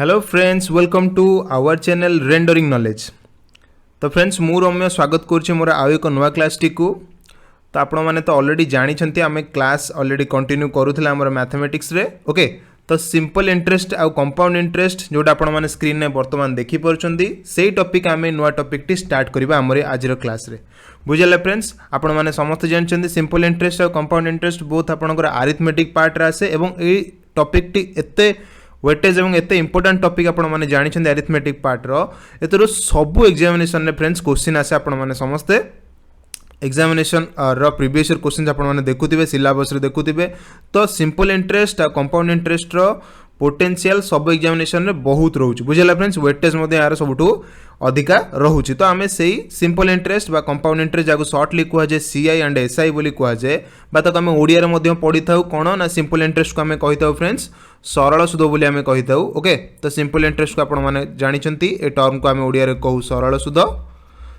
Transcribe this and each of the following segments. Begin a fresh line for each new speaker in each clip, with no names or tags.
Hello friends, welcome to our channel rendering knowledge. तो friends मु रम्य स्वागत करुच्ची मोर आउ एक नुआ क्लास टी को। तो आपण मैंने तो ऑलरेडी जानी आम क्लास ऑलरेडी कंटिन्यू करूला आम मैथमेटिक्स रे। ओके, तो सिंपल इंटरेस्ट आउ कंपाउंड इंटरेस्ट जोटा आपण मैंने स्क्रीन में बर्तमान देखी पार्टी से टॉपिक आम नुआ टॉपिक टी स्टार्ट करवा आमर आज क्लास रे। बुझे फ्रेंड्स, आपण मैंने समस्त जानते सिंपल इंटरेस्ट और कंपाउंड इंटरेस्ट बोथ आपंकर आरिथमेटिक पार्ट रे आसे एवं ए टॉपिक टी एते वेटेज एवं एते इंपोर्टेंट टॉपिक आपण माने जानिछन अरिथमेटिक पार्ट रो एतरो सब एग्जामिनेशन रे फ्रेंड्स क्वेश्चन आसे आपण माने समस्ते एग्जामिनेशन रो प्रीवियस ईयर क्वेश्चन आपण माने देखुथिबे सिलेबस रे देखुथिबे। तो सिंपल इंटरेस्ट आ कंपाउंड इंटरेस्ट रो पोटेंशियल सब एग्जामिनेशन रे बहुत रहउछ। बुझिला फ्रेंड्स, वेटेज मध्ये यार सबटू अधिका रहउछ। तो आमे सेही सिंपल इंटरेस्ट बा कंपाउंड इंटरेस्ट जाको शॉर्टली कुआ जे सीआई एंड एसआई बोली कुआ जे बा तक आमे ओडिया रे मध्ये पढी थाउ कोन ना सिंपल इंटरेस्ट को आमे कहि थाउ फ्रेंड्स सरल सुध बोली आमे कहि थाउ। ओके, तो सिंपल इंटरेस्ट को आपण माने जानिछंती ए टर्म को आमे ओडिया रे कहू सरल सुध।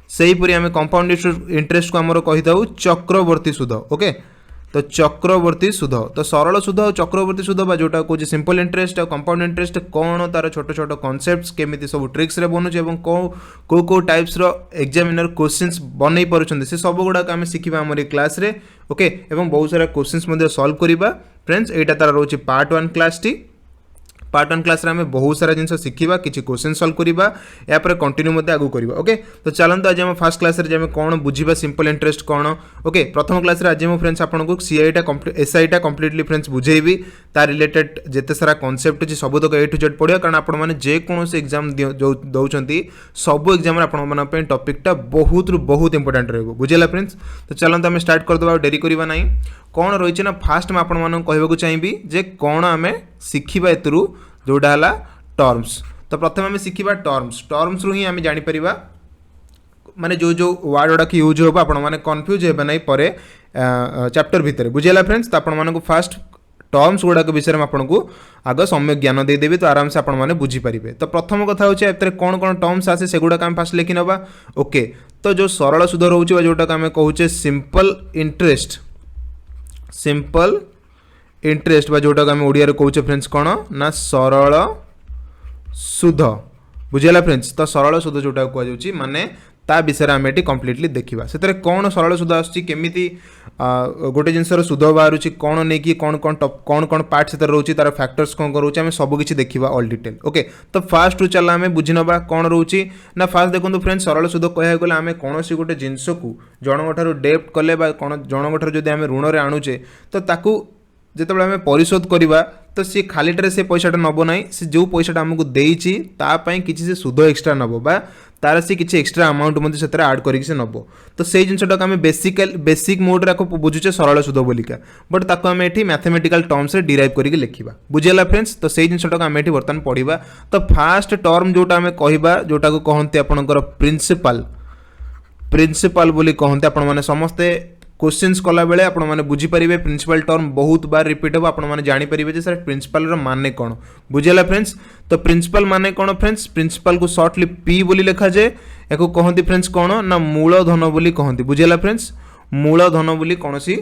सेही परी आमे कंपाउंड इंटरेस्ट को हमर कहि थाउ चक्रवर्ती सुध। ओके, तो चक्रवर्ती सुध तो सरल सुध और चक्रवर्ती सुध बा जोटा को सिंपल इंटरेस्ट और कंपाउंड इंटरेस्ट कौन तार छोट छोट कॉन्सेप्ट्स केमिति सब ट्रिक्स रे बनुचे एवं को टाइप्स रो एग्जामिनर क्वेश्चंस बनै परछन से सब गुडा आमे सिखिबा हमर क्लास रे। ओके, एवं बहुत सारा क्वेश्चंस मध्ये सॉल्व करिबा फ्रेंड्स। एटा तार रोचे part 1 class T. Part 1 class रे हमें बहुत सारा जिनस शिखिबा, किछि क्वेश्चन सॉल्व करिबा, या पर कंटिन्यू मते आगु करिबा। ओके, तो चलंत आज हम फर्स्ट क्लास रे जे हम कोन बुझिबा सिंपल इंटरेस्ट कोन। ओके, प्रथम क्लास रे आज हम फ्रेंड्स आपन को सीआई टा कंप्लीट एसआई टा कंप्लीटली फ्रेंड्स बुझेइबी। तार रिलेटेड जेते सारा कांसेप्ट अछि सब तक ए टू जेड पढिया, कारण आपन माने जे कोनोसे एग्जाम दउचंती सब एग्जाम रे आपन माने पे टॉपिक टा बहुत इंपोर्टेंट रहबो। बुझिला फ्रेंड्स, तो चलंत हम स्टार्ट कर दबा, डेरी करिबा नाही। कोन रहिछि ना फास्ट में आपन माने कहबा चाहिबी जे कोन हमें शिखिबा एतरु जोड़ा है टर्म्स। तो प्रथम आम शिखा टर्म्स रु ही आम जापर माने जो वर्ड गुड़ा यूज हो आप कन्फ्यूज हे ना पर चैप्टर भितर। बुझेगा फ्रेंड्स, तो आप फास्ट टर्म्स गुड़ाक विषय में आपको आग सम्यक ज्ञान देदेवी, तो आराम से आप बुझीपारे। तो प्रथम कथा होचे कौन कौन टर्म्स आसे से गुड़ाक आम फास्ट लिखि नबा। ओके, तो जो सरल सुध रोचे जोटा आम कहूचे सिंपल इंटरेस्ट बा जोटा आम ओडिया रे कहूचे फ्रेंड्स कौन ना सरल सुध। बुझेगा फ्रेंड्स, तो सरल सुध जोटा कह जाउची माने ता विषय आम ये कम्प्लीटली देखा से कौन सरल सुध आसमिति गोटे जिनसर सुध बाहर कौन नहीं कि कौन कौन पार्ट से रोचे तार फैक्टर्स कौन रोचे आम सबकि देखा ऑल डिटेल। ओके, तो फास्ट चल आम बुझी नवा कौन रोचे ना फास्ट देखो फ्रेंड्स सरल सुध कह गले आम कौन सी गोटे जिनस को जनक डेप्ट कले जनक जब आम ऋण रे आणुचे तो ताकू जिते आम परिशोध करवा तो सी खालीटे से पैसाटा नब ना, सी जो पैसाटा आमको देइछि तापाई किसी से सुध एक्सट्रा नब बा तार सी किसी एक्सट्रा अमाउंट मध्य आड करके से नब। तो से जिनटा आम बेसिक मोड रे बुझुचे सरल सुध बोलिका, बट ताको आम एठी मैथमेटिकल टर्म्स रे डिराइव करके लिखिबा। बुझेला फ्रेंड्स, तो से जिनटा आम एठी बर्तमान पढ़िबा। तो फास्ट टर्म जोटा आम कहबा जोटा को कहते आपनकर प्रिंसिपल बोली कहते आपण माने समस्ते क्वेश्चंस कला बेले आपण माने बुझी परिबे प्रिंसिपल टर्म बहुत बार रिपीट हो आपण माने जानि परिबे जे सर प्रिंसिपल रो माने कोन। बुझेला फ्रेंड्स, तो प्रिंसिपल माने कोन फ्रेंड्स, प्रिंसिपल को शॉर्टली पी बोली लिखा जाए। एको कहंती फ्रेंड्स कोन ना मूलधन बोली कहंती। बुझेला फ्रेंड्स, मूलधन बोली कोनसी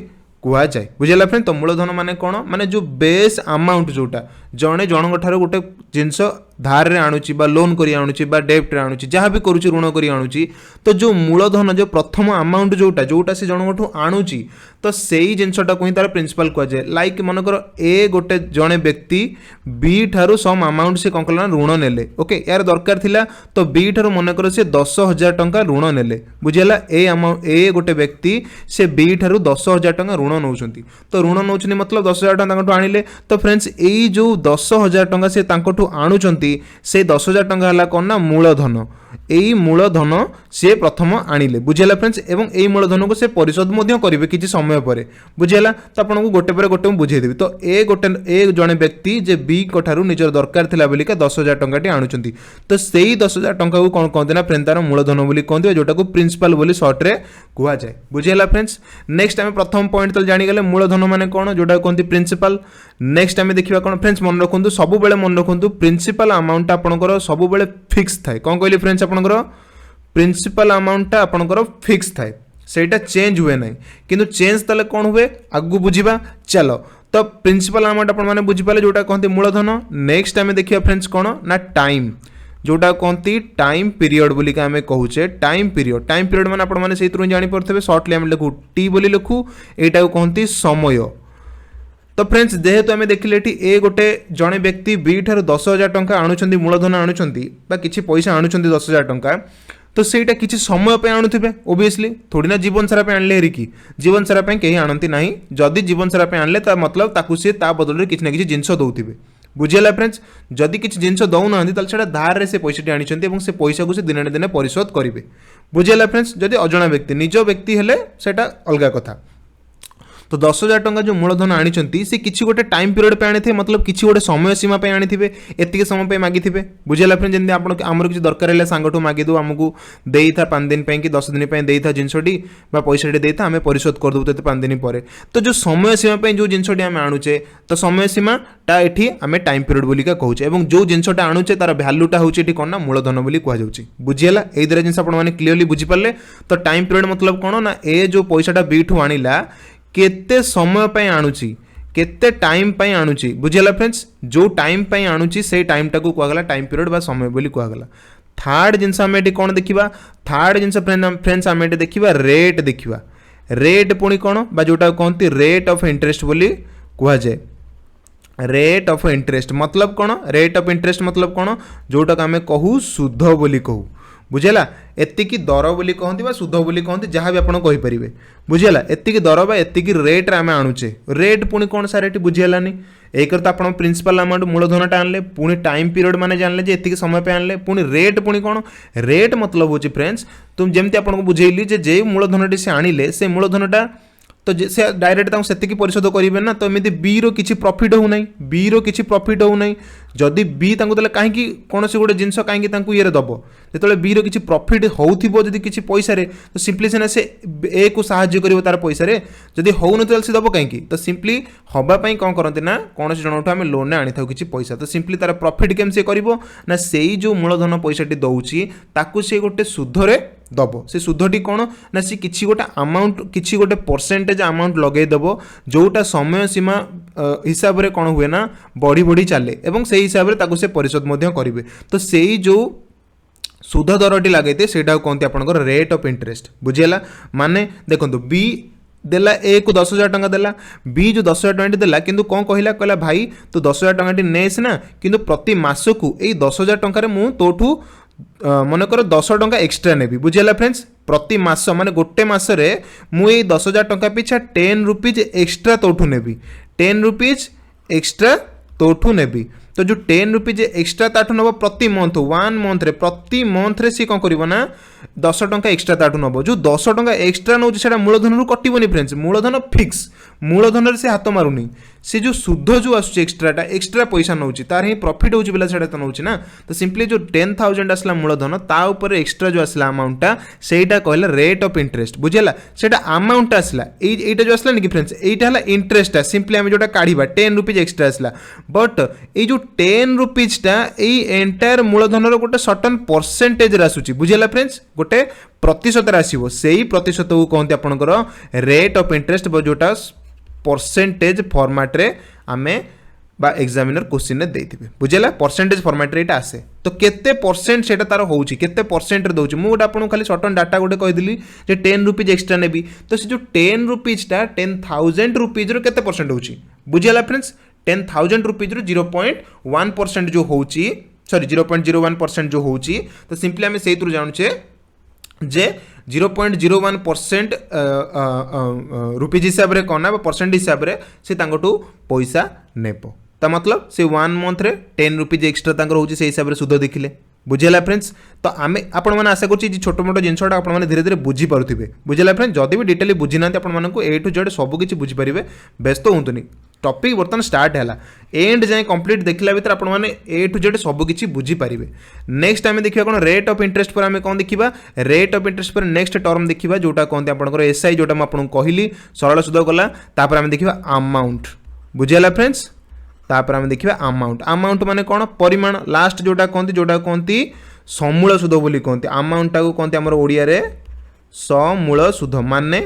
कुआ जाए। बुझेला फ्रेंड्स, तो मूलधन माने कोन माने जो बेस अमाउंट जोटा जणे जनक ठारो गोटे जिनस धार रे आणुची बा लोन करी आणुची बा डेप्ट रे आणुची जहाँ भी करूची ऋण करी आणुची, तो जो मूलधन जो प्रथम अमाउंट जोटा से जनक आणुची तो सेही जिनसटा को ही तार प्रिंसिपल कुआ जाए। लाइक मनकर ए गोटे जणे व्यक्ति बी ठारो सम अमाउंट से कौन कला ऋण नेले। ओके, यार दरकार थिला तो बी ठारो मनकर से 10,000 टंका ऋण नेले। बुझेला, ए गोटे व्यक्ति से बी ठारो 10,000 टंका ऋण नौचंती, तो ऋण नौचनी मतलब 10,000 टंका तांकटू आनिले। तो फ्रेंड्स एई जो 10,000 टंका से तांकटू आणुचंती से 10,000 टंका हला कोन ना मूलधन। एई मूलधन से प्रथम आनिले। बुझेला फ्रेंड्स, एवं एई मूलधन को से परिशोध मध्य करिवे किछि समय परे। बुझेला, तो आपनको गोटे पर गोटे बुझेई देबी। तो ए जणे व्यक्ति जे बी कोठारु निजर दरकार थिला बोलिका 10,000 टंका टी आणुचंती, तो सेही 10,000 टंका को कोन कहते ना फ्रेंड तार मूलधन बोली कहते जोटा को प्रिंसिपल बोली शॉर्ट रे कुआ जाए। बुझेला फ्रेंड्स, नेक्स्ट आम प्रथम पॉइंट तो जानि गले मूलधन माने कोन जोटा कहते प्रिंसिपल। नेक्स्ट आम देखिबा कोन फ्रेंड्स मन रखंतु सब बेले मन रखंतु प्रिंसिपल अमाउंट आपनकर सब बेले फिक्स थाए। कोन कहली फ्रेंड्स आपनकर प्रिंसिपल अमाउंट आपनकर फिक्स थाए, सेटा चेंज हुए ना, किंतु चेंज तले कौन हुए आगु बुझीबा। चलो, तो प्रिंसिपल अमाउंट आपण माने बुझी पाले जोटा कहते मूलधन। नेक्स्ट आम देखिए फ्रेंड्स कौन ना टाइम, जोटा कहती टाइम पीरियड बोली आम कहूचे टाइम पीरियड माने आपण माने सेहितरु जानि परथबे शॉर्टली आम लिखू टी बोली लिखू, एटा को कहती समय। तो फ्रेंड्स जेहेतु आम देखिले ए गोटे जड़े व्यक्ति बी ठार 10,000 टंका आणुचंदी मूलधन आणुचंदी बा किछि पैसा आणुचंदी 10,000 टंका, तो सेटा किछि समय पे आणुथिबे ओबियसली, थोड़ी ना जीवन सारा पे आणले हेरी कि जीवन सारा पे केही आणंती नाही। जदि जीवन सारा पे आणले ता मतलब ताकू से ता बदल रे किछि ना किछि जिंस दउथिबे। बुझिला फ्रेंड्स, जदि किछि जिंस दउ नांदी ताल सेटा धार रे से पैसाटी आणिचंती एवं से पैसा को से दिने दिने परिशोध करिवे। बुझिला फ्रेंड्स, जदि अजणा व्यक्ति निज व्यक्ति हेले सेटा अलगा कथा। तो 10,000 टंका जो मूलधन आनी से किसी गोटे टाइम पीरियड पे आनी थे, मतलब किसी गोटे समय सीमा पे आनी थे, एतिके समय पे मागी थे। बुझेला फ्रेंड, जमी आप आमर किसी दरकार है सांगठू मागिदे आमको दे था 5 दिन कि 10 दिन दे था जिनसटी पैसाटी दे था आम परिशोध करदेव तो 5 दिन पर। तो जो समय सीमा पे जो जिनसटी आम आणुचे तो समय सीमाटा ये आम टाइम पीरियड बोलिका कहूचे और जो जिनसटा आणुचे तार भैल्यूटा होची कौन ना मूलधन बोली कहुच्छी। बुझीगला यही दुटा जिन आपने क्लीयरली बुझीपारे। तो टाइम पीरियड मतलब कौन ना ए जो पैसाटा बीठू आनिला केते समय पे आणुची केते टाइम पे आणुची। बुझीगला फ्रेंड्स, जो टाइम पे आणुची से टाइम टाको कहगला टाइम पीरियड बा समय बोली कहगला। थर्ड जिनस आम ये कौन देखा, थर्ड जिनस फ्रेंड्स आम ये देखा रेट देखा। रेट पुणी कौन बा जोटा कहते रेट ऑफ इंटरेस्ट बोली कहुए। रेट ऑफ इंटरेस्ट मतलब कौन, रेट ऑफ इंटरेस्ट मतलब कौन जोटा आम कहू सुध बोली कहू। बुझेला, एतिकी दर बोली कहती बा सुध बोली कहती जहाँ भी आपड़ कहींपारे। बुझेला, एतिकी दर बा एतिकी रेट आम आणुचे। रेट पुणी कौन सार ये बुझीगलानी। एक तो आप प्रिंसिपल अमाउंट मूलधनटा आनले, पुणी टाइम पीरियड माने जानले जे एतिकी समय पे आनले, पुणी रेट पुणी कौन रेट मतलब होची फ्रेंड्स तुम जमती आपको बुझेली जे मूलधनटी से आनिले से मूलधनटा तो से डायरेक्ट से परिशोध करेंगे ना। तो एमती बी रो किसी प्रॉफिट हो ना, बी रो किसी प्रॉफिट हो ना। जदि बी कहीं कौन से गोटे जिनस कहीं ये दब जो बी रो किसी प्रॉफिट होदी किसी पैसा तो सिंपली से ए को साहाय्य कर तार पैसा जदि हो न से दब कहीं। तो सिंपली हवापाई कौन करते ना कौन से जन आम लोन आनी था किसी पैसा तो सिंपली तार प्रॉफिट केम से कर से जो मूलधन पैसाटी दौची ताकू से गोटे सुधरे दब। से सुधटी कौन ना सी किसी गोटे अमाउंट किसी गोटे परसेंटेज अमाउंट लगे दब जोटा समय सीमा हिसाब रे कौन हुए ना बढ़ी बढ़ी चले एवं से हिसाब से से परिशोध करेंगे। तो से जो सुध दरटी लगे से कहते आपंकर रेट ऑफ इंटरेस्ट। बुझेगा, माने देखो बी देला ए को 10,000 टंका देला, बी जो 10,000 टंका देला किंतु कौन कहला भाई तो 10,000 टंका नेस ना किंतु प्रति मास को यही 10,000 टंका मु तोठू मनकर 10 टंका एक्सट्रा नेबी। बुझेगा फ्रेंड्स, प्रति मास माने गोटे मासरे मुझे 10,000 टंका पिछा 10 रुपीज एक्सट्रा तोठू नेबी, 10 रुपीज एक्सट्रा तोठू नेबी। तो जो 10 रुपीज एक्सट्रा ताठू नब प्रति मंथ 1 मंथ रे प्रति मंथ रे सी कौन करिवो ना 10 टंका एक्सट्रा ताठू नब। जो 10 टंका एक्सट्रा नौ से मूलधन रू कटिबनी फ्रेंड्स, मूलधन फिक्स, मूलधन से हाथ मारुनी। से जो शुद्ध जो आसुची एक्सट्राटा एक्सट्रा पैसा नौ तार ही प्रॉफिट होची बेला सेटा तो नौ ना। तो सिंपली जो 10,000 आसला मूलधन ता ऊपर एक्सट्रा जो आसला अमाउंटटा सेटा कहला रेट ऑफ इंटरेस्ट। बुझेला, सेटा अमाउंट आसला एटा जो आसला नि कि फ्रेंड्स एटा हला इंटरेस्टटा सिंपली आम जोटा काढिबा 10 रुपीज एक्सट्रा आसला। बट ए जो 10 रुपीजटा ए एंटायर मूलधन गोटे सर्टन परसेंटेज आसुची। बुझेला फ्रेंड्स, गोटे प्रतिशत आसो से ही प्रतिशत को कहते आपंकर रेट ऑफ इंटरेस्ट जोटा परसेंटेज फॉर्मेट रे आमे बा एग्जामिनर क्वेश्चन देथिबे। बुझेला, परसेंटेज फॉर्मेट रे आसे तो केते परसेंट सेटा तार होउची केते परसेंट रे दोउची। मु गोटे आपन खाली सर्टन डाटा गोटे कहि दिली जे 10 रुपीज एक्स्ट्रा नेबी तो से जो 10 रुपीजटा 10,000 रुपीज रो केते परसेंट होउची। बुझेला फ्रेंड्स, 10,000 रुपीज रो 0.1% जो होउची सॉरी 0.01% जो होउची तो सिंपली आमे सेइतरु जानुचे जे 0.01% रुपीज हिसाब से कौन ना परसेंट हिसाब से पैसा नेब। तो मतलब से 1 मंथ रे 10 रुपीज एक्सट्रा होची से हिसाब से सुध देखिले। बुझेला फ्रेंड्स, तो आम आपण आशा करुँ छोट मोट जिनसा आपने धीरे धीरे बुझी पारे। बुझेला फ्रेंड्स, जदि भी डिटेली बुझी ना आपको ए टू जेड सबकि बुझीपारे, व्यस्त होंतुनि। टॉपिक बर्तमान स्टार्ट है एंड जाए कंप्लीट देखला भीतर आप ए टू जेड सबकि बुझीपारे। नेक्स्ट आम देखा कौन रेट ऑफ इंटरेस्ट पर आम कौन देखा रेट ऑफ इंटरेस्ट पर नेक्स्ट टर्म देखा जोटा कहते आपंकर एसआई जोटा मुझे कहली सरल सुध गला। तापर आम देखा अमाउंट। बुझेला फ्रेंड्स, तापर आम देखा अमाउंट। अमाउंट माने कौन परिमाण लास्ट जोटा कहती समूल सुध बोली कहते। अमाउंट टाको कहते आमर ओडिया रे समूल सुध माने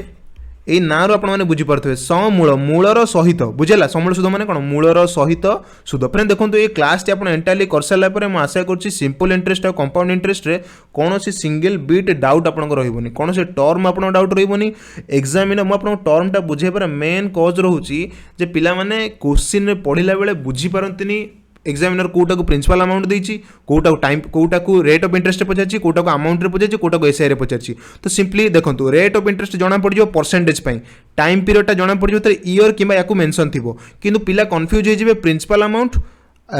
এই না রু আপন মানে বুঝি পারথিবে সমূল মূলর সহিত বুঝিলা সমূল সুদ মানে কোন মূলর সহিত সুদ फ्रेंड দেখন্তু এই ক্লাসটি আপন এন্টায়ারলি করসালা পরে মু আশা করছি সিম্পল ইন্টারেस्ट আর কম্পাউন্ড ইন্টারেस्ट রে কোনসি সিঙ্গেল বিট ডাউট আপন রহিবনি কোনসি টর্ম আপন ডাউট রহিবনি एग्जामिन मु आपन टर्मटा बुझे पर मेन कज रहउची जे पिला माने क्वेश्चन रे पढिला बेले बुझी पारंतनी एग्जामिनर कोटा को प्रिंसिपल अमाउंट देछि कोटा को टाइम कोटा को रेट ऑफ इंटरेस्ट पचारछि कोटा को अमाउंट रे पचारछि कोटा को एसआई रे पचारछि तो सिंपली देखंतु रेट ऑफ इंटरेस्ट जणा पड़ जो परसेंटेज पई टाइम पीरियड टा जणा पड़ जो तर ईयर किबा याकू मेंशन थिबो किंतु पिला कंफ्यूज हो जिवे principal amount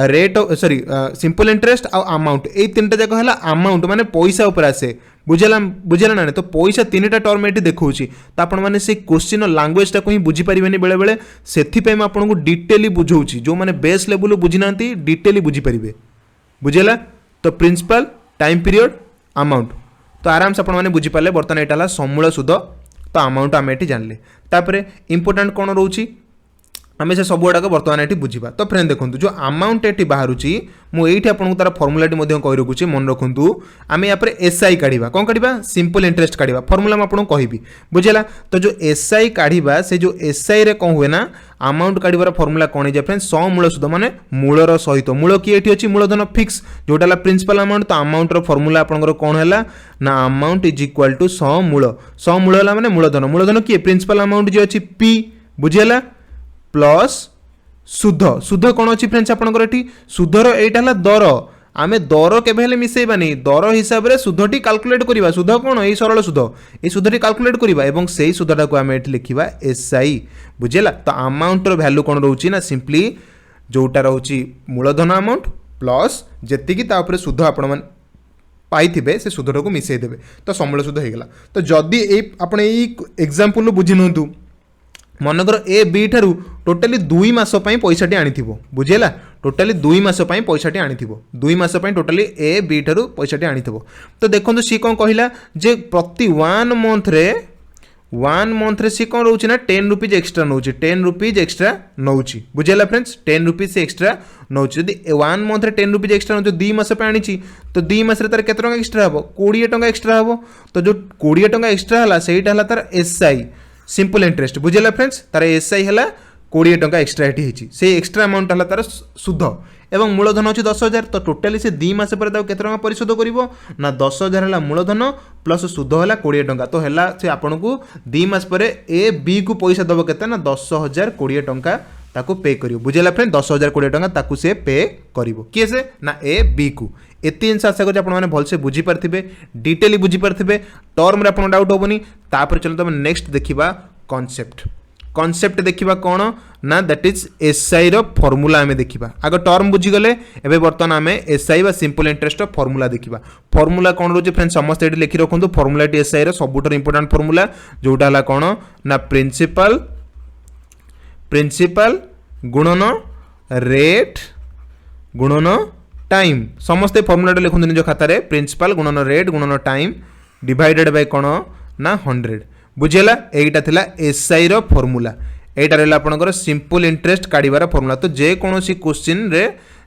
rate of sorry simple interest आ अमाउंट ए तीनटा जाक हला अमाउंट माने पैसा ऊपर आसे बुझेला ना तो पैसा तीनटा टर्म एटी देखौछि तो आपण माने से क्वेश्चन लैंग्वेज टा को ही बुझी परिबेनी बेले बेले सेथि पे मैं आपन को डिटेली बुझौछि जो माने बेस लेवल बुझी नांती डिटेली बुझी परिबे बुझेला तो प्रिंसिपल टाइम पीरियड अमाउंट तो आराम से आपण माने बुझी पाले बर्तन एटा हला समूल सुद तो अमाउंट आमे एटी जानले तापरे इंपोर्टेंट कोन रहउछि आमे से सब गुड़ाक बर्तमान ये बुझा तो फ्रेंड देखो जो अमाउंट ये बाहर मुझे आपको तार फर्मुला कही रखुच्छी मन रखु आम यहाँ एसआई काढ़ा कौन काढ़ा सिंपल इंटरेस्ट काढ़ा फर्मुला मुझे कहि बुझेगा तो जो एसआई काढ़ा से जो एसआई रे कौन हुए ना अमाउंट काढ़ार फर्मुला कौन है फ्रेंड समूल सुद माने मूलर सहित मूल किए अच्छी मूलधन फिक्स जोटा प्रिंसिपल अमाउंट तो अमाउंट फर्मुला आपंकर कौन है ना अमाउंट इज इक्वाल टू समूल है माने मूलधन किए प्रिंसिपल अमाउंट जो अच्छी पी बुझेगा प्लस सुध सुध कौन अच्छी फ्रेंड्स आपंकर ये सुधर यहाँ दर आमे दर केबे मिसेबानी दर हिसाब से सुधटी कैलकुलेट करवा सुध कौन ये सरल सुध ये सुधटी कैलकुलेट करवा एवं से सुधटा को आम ये लिखा एसआई बुझेगा तो अमाउंट वैल्यू कौन रोची ना सिंपली जोटा रोची मूलधन अमाउंट प्लस जेतिकी तापर सुध आपण मन पाइथिबे से सुधटा को मिसेदेबे तो समूल सुध होगला तो जदि आपण एग्जांपल बुझी नंतु मनकर ए बी ठारू टोटाली 2 मास पैसाटी आनीथिबो बुझेला टोटाली 2 मास पैसाटी आनीथिबो 2 मास टोटाली ए बी ठारू पैसाटी आनीथिबो तो देखो सी कौन कहला जे प्रति 1 मंथ रे सी कौन रोची ना 10 रुपीज एक्स्ट्रा नौची 10 रुपीज एक्स्ट्रा नौची बुझेला फ्रेंड्स 10 रुपीज से एक्स्ट्रा नौची यदि 1 मंथ रे 10 रुपीज एक्स्ट्रा नौची 2 मास पे आनीची तो 2 मास रे तार केते टंका एक्स्ट्रा हबो 20 टंका एक्स्ट्रा हबो तो जो 20 टंका एक्स्ट्रा हला सेटा हला तार एसआई सिंपल इंटरेस्ट बुझेला फ्रेंड्स तार एसआई है 20 टंका एक्स्ट्रा ये से एक्स्ट्रा अमाउंट है तार सुध एवं मूलधन अच्छी 10,000 तो टोटाली से 2 मास पर केते टंका परिशोध करिवो ना 10,000 है मूलधन प्लस सुध है 20 टंका तो है से आपन को 2 मास पर ए बी को पैसा दब केते ना 10,000 20 टंका ताको पे करिवो बुझेला फ्रेंड 10,000 20 टंका ताको से पे करिवो किए से ना ए बी को एति जिन आशा कर आपने भलसे बुझी पारे डिटेली बुझी पारे टर्म रे आपन डाउट होबनी तापर चलो तुम नेक्स्ट देखिबा कॉन्सेप्ट देखिबा कौन ना दैट इज एसआई रो फॉर्मूला आमे देखिबा आगे टर्म बुझी गले एबे बर्तन आमे एसआई बा सिंपल इंटरेस्ट रो फॉर्मूला देखिबा फॉर्मूला कौन रोजे फ्रेंड समस्त एटी लिखि रखंतु फॉर्मूला टी एसआई रो सबुटर इंपोर्टेंट फॉर्मूला जोटा हला कौन ना प्रिंसिपल गुणन रेट गुणन टाइम समस्त फॉर्मूला लिखुन निज खाता रे प्रिंसिपल गुणन रेट गुणन टाइम डिवाइडेड बाय कोन ना 100 बुझेला एटा थिला एसआई रो फॉर्मूला एटा रहला आपनकर सिंपल इंटरेस्ट काढिबार फॉर्मूला तो जे कोनोसी क्वेश्चन रे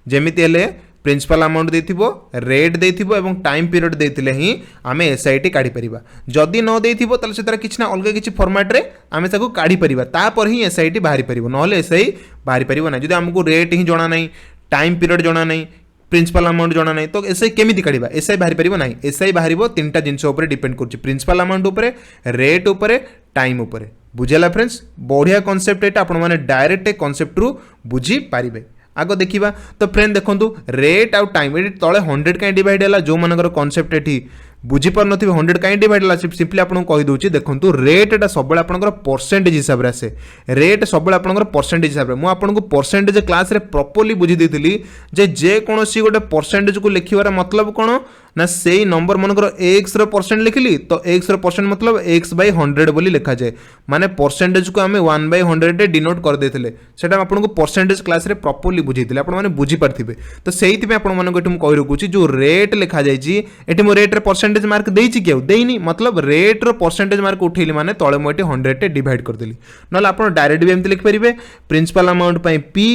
जेमिति हेले प्रिंसिपल अमाउंट देथिबो रेट देथिबो एवं टाइम पीरियड देथिले ही आमे एसआईटी काढी परिबा जदी न देथिबो तले से तार किछ ना अलग किछ फॉर्मेट रे आमे ताको काढी परिबा तापर ही एसआईटी बाहरी परिबो नहले एसआई बाहरी परिबो ना जदी हमको रेट ही जणा नै टाइम पीरियड जणा नै प्रिंसिपल अमाउंट जणा नै तो एसआई केमिति काढिबा एसआई बाहरी परिबो नाही एसआई बाहरीबो तीनटा जिंस ऊपर डिपेंड करछि प्रिंसिपल अमाउंट ऊपर रेट ऊपर टाइम ऊपर बुझेला फ्रेंड्स बढ़िया कांसेप्ट एटा आपण माने डायरेक्ट कांसेप्ट रु बुझी पारिबे आगो देखिबा तो फ्रेंड देखंतु रेट आउ टाइम एटी तळे 100 काई डिवाइड होला जो मानकर कांसेप्ट एटी बुझी पार नथिबे 100 काई डिवाइड होला सिंपली आपन कहि दोछि देखंतु रेट एटा सबले आपनकर परसेंटेज हिसाब रे आसे रेट सबले आपनकर परसेंटेज हिसाब रे मु आपन को परसेंटेज क्लास रे प्रॉपर्ली बुझी देथिली जे कोनोसी गोटे परसेंटेज को लिखिवार मतलब कोन ना सेई नंबर मनकर x रो परसेंट लिखिली तो x रो परसेंट मतलब x बाय 100 बोली लिखा जाए माने परसेंटेज को हमें 1/100 रे डिनोट कर देथिले सेटा आपन को परसेंटेज क्लास रे प्रॉपर्ली बुझीथिले आपन माने बुझी पारथिबे तो सेहिति पे आपन माने एठु कहि रखुची जो रेट लिखा जाय छी एठी मो रेट रे परसेंटेज मार्क देइची केउ देइनी मतलब रेट रो परसेंटेज मार्क उठेली माने तळे मो एठी 100 रे डिवाइड कर देली नले आपन डायरेक्ट भी एमति लिख परिबे प्रिंसिपल अमाउंट पई p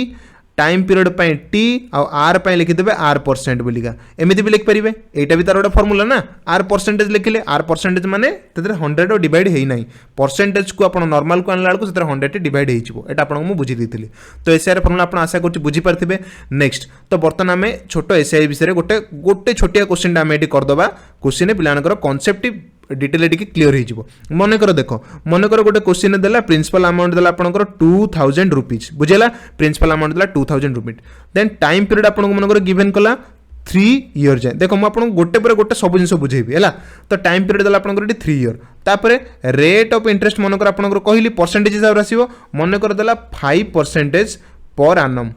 time period pi T R pi लिखिदेवे are percent बोलिका एमती भी लिखिपारे यहाँ भी तार गोटे फर्मूला ना आर परसेंटेज लिखिले आर परसेंटेज माने 100 डिवाइड होना परसेंटेज को आप नॉर्मल को आनला बेलू से 100 डिवाइड हो आपको बुझी देती तो एसआई फर्मूला आप आशा कर बुझीपारे नेक्स्ट तो बर्तमान आम छोट एसआई विषय गोटे गोटे छोटिया क्वेश्चन आम ये करदे क्वेश्चन पिलांकर कॉन्सेप्ट डिटेल टी क्लीयर हो मनकर देख मनकर गोटे क्वेश्चन देला प्रिंसिपल अमाउंट देला आपनकर 2000 रुपीज बुझेला प्रिंसिपल अमाउंट देला 2000 रुपीज देन टाइम पीरियड आपन मनकर गिवन कला 3 इयर जाए देख मुझे गोटे पर गोटे सब जिन बुझेबी है तो टाइम पीरियड देला आपनकर 3 इयर तापर रेट ऑफ इंटरेस्ट मनकर आपनकर कहली परसेंटेज हिसाब से आसीबो मनकर देला 5% पर एनम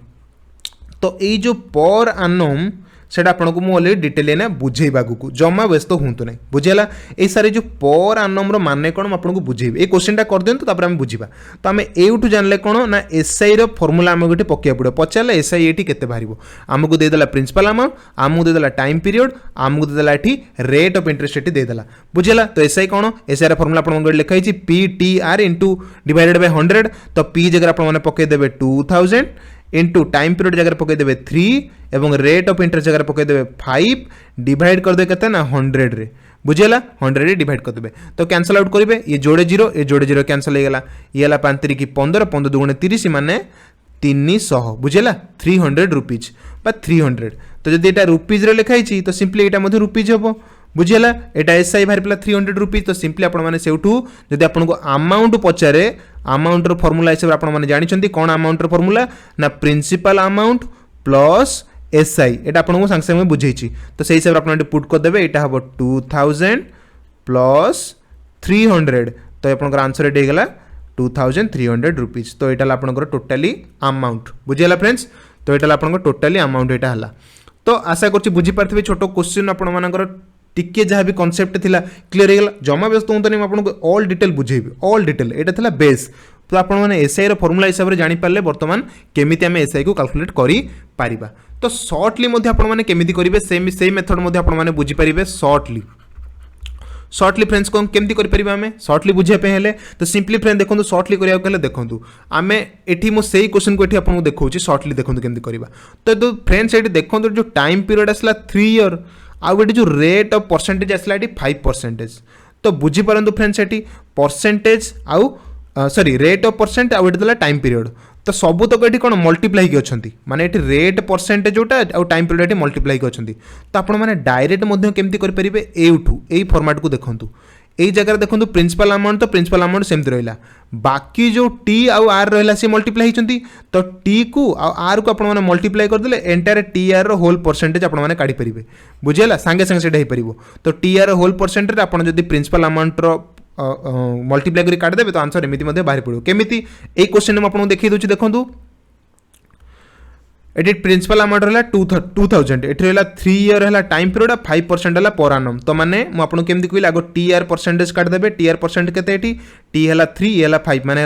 तो ये जो पर एनम सेटा आपको मुझे अलरेडी डिटेल ना बुझेबा को जमा व्यस्त हूँ ना बुझेगा ये सारे जो पर आनम माने कौन आपको बुझेबी ये क्वेश्चन कर दिखाँ तो आम बुझा तो आम एठू जानले कौन ना एसआई फर्मूला आम गोटे पकड़ पड़ो पचारे एसआई ये केते बाहर आमको देदेला प्रिंसिपल अमाउंट आमको देदेला टाइम पीरियड आमको देदेला ये रेट ऑफ इंटरेस्ट ये देदेला बुझेगा तो एसआई कौन एसआई फर्मूला आप लिखाई P T R into divided by 100 तो पी जगह आप पकईदेवे 2000 इंटू टाइम पीरियड जगह पकईदेवे 3 एवं रेट ऑफ इंटरेस्ट जगह पकईदेवे 5 डिवाइड करदे केते ना 100 रे बुझेला 100 रे डिवाइड करदे तो कैंसल आउट करेंगे ये जोड़े जीरो कैंसल हो गला ये 5 3 15 15 2 30 माने 300 बुझेला 300 रुपीज बा 300 तो जब यहाँ रुपीज लिखाई तो सिंपली यहाँ रुपीज हम बुझेगा यहाँ एसआई बाहर पड़ा 300 रुपीज तो सिंपली आपठी आपको अमाउंट पचारे अमाउंट फर्मूला हिसाब से जानते कौन अमाउंट फर्मूला ना प्रिंसिपल अमाउंट प्लस एसआई ये आपको सांगे सांगे बुझे तो से हिसाब से आप पुट करदे यहाँ हम 2000 प्लस 300 तो आप आंसर ये होगा 2300 रुपीज तो यहाँ आप टोटाली अमाउंट बुझेगा फ्रेंड्स तो यहाँ आप टोटाली अमाउंट यहाँ है तो आशा कर बुझीपारे छोट क्वेश्चन आप टिके जहाँ भी कॉन्सेप्ट थिला क्लियर हो गला जमा व्यस्त हूँ नहीं आपको ऑल डिटेल बुझेबी ऑल डिटेल यहाँ था बेस तो आप एसआई फर्मूला हिसाब से जानीपारे बर्तमान केमी आम एसआई को कैलकुलेट कर तो सर्टली आपने करेंगे से मेथड आपने बुझीपारे सर्टली फ्रेंड्स को केमती करें आम सर्टली बुझापी हेले तो सिंपली फ्रेंड देखो सर्टली करने देखो आम ये मुझे क्वेश्चन को आपको देखा सर्टली देखो केमती करवा तो फ्रेंड्स ये देखो जो टाइम पीरियड आसला 3 इयर आउ जो रेट ऑफ परसेंटेज आसला 5% तो बुझीपारतु फ्रेंड्स ये परसेंटेज आउ सॉरी रेट ऑफ परसेंट आउ ये टाइम पीरियड तो सबू तक ये कौन मल्टीप्लाई की अच्छा माने ये रेट परसेंटेज जोटा आउ टाइम पीरियड ये मल्टीप्लाई की अच्छा तो आपने डायरेक्ट केमती करेंगे एठू यही फॉर्मेट को देखूँ यही जगह देखो प्रिंसिपल अमाउंट तो प्रिंसिपल अमाउंट सेमती रहा बाकी जो टी आउ आर रहा सी मल्टीप्लाई होती तो टी को आर को आपने मल्टीप्लाई करदे entire T R whole percentage आपने काढ़ी पारे बुझेगा सांगे सांगे से हो तो टी आर होल परसेंटेज आप प्रिंसिपल अमाउंट मल्टीप्लाई कर काटिदेवे तो आंसर एमती बाहर पड़ो केमी एक क्वेश्चन मुझे देखी दूसरी देखूँ ये प्रिंसिपल अमाउंट रहा 2000 ये रहा 3 इयर है टाइम पीरियड 5% है पर एनम तो मैंने मुझे केमती कहली आगे टी आर परसेंटेज काटिदेवे टी आर परसेंट के टी है 3 ये 5 माने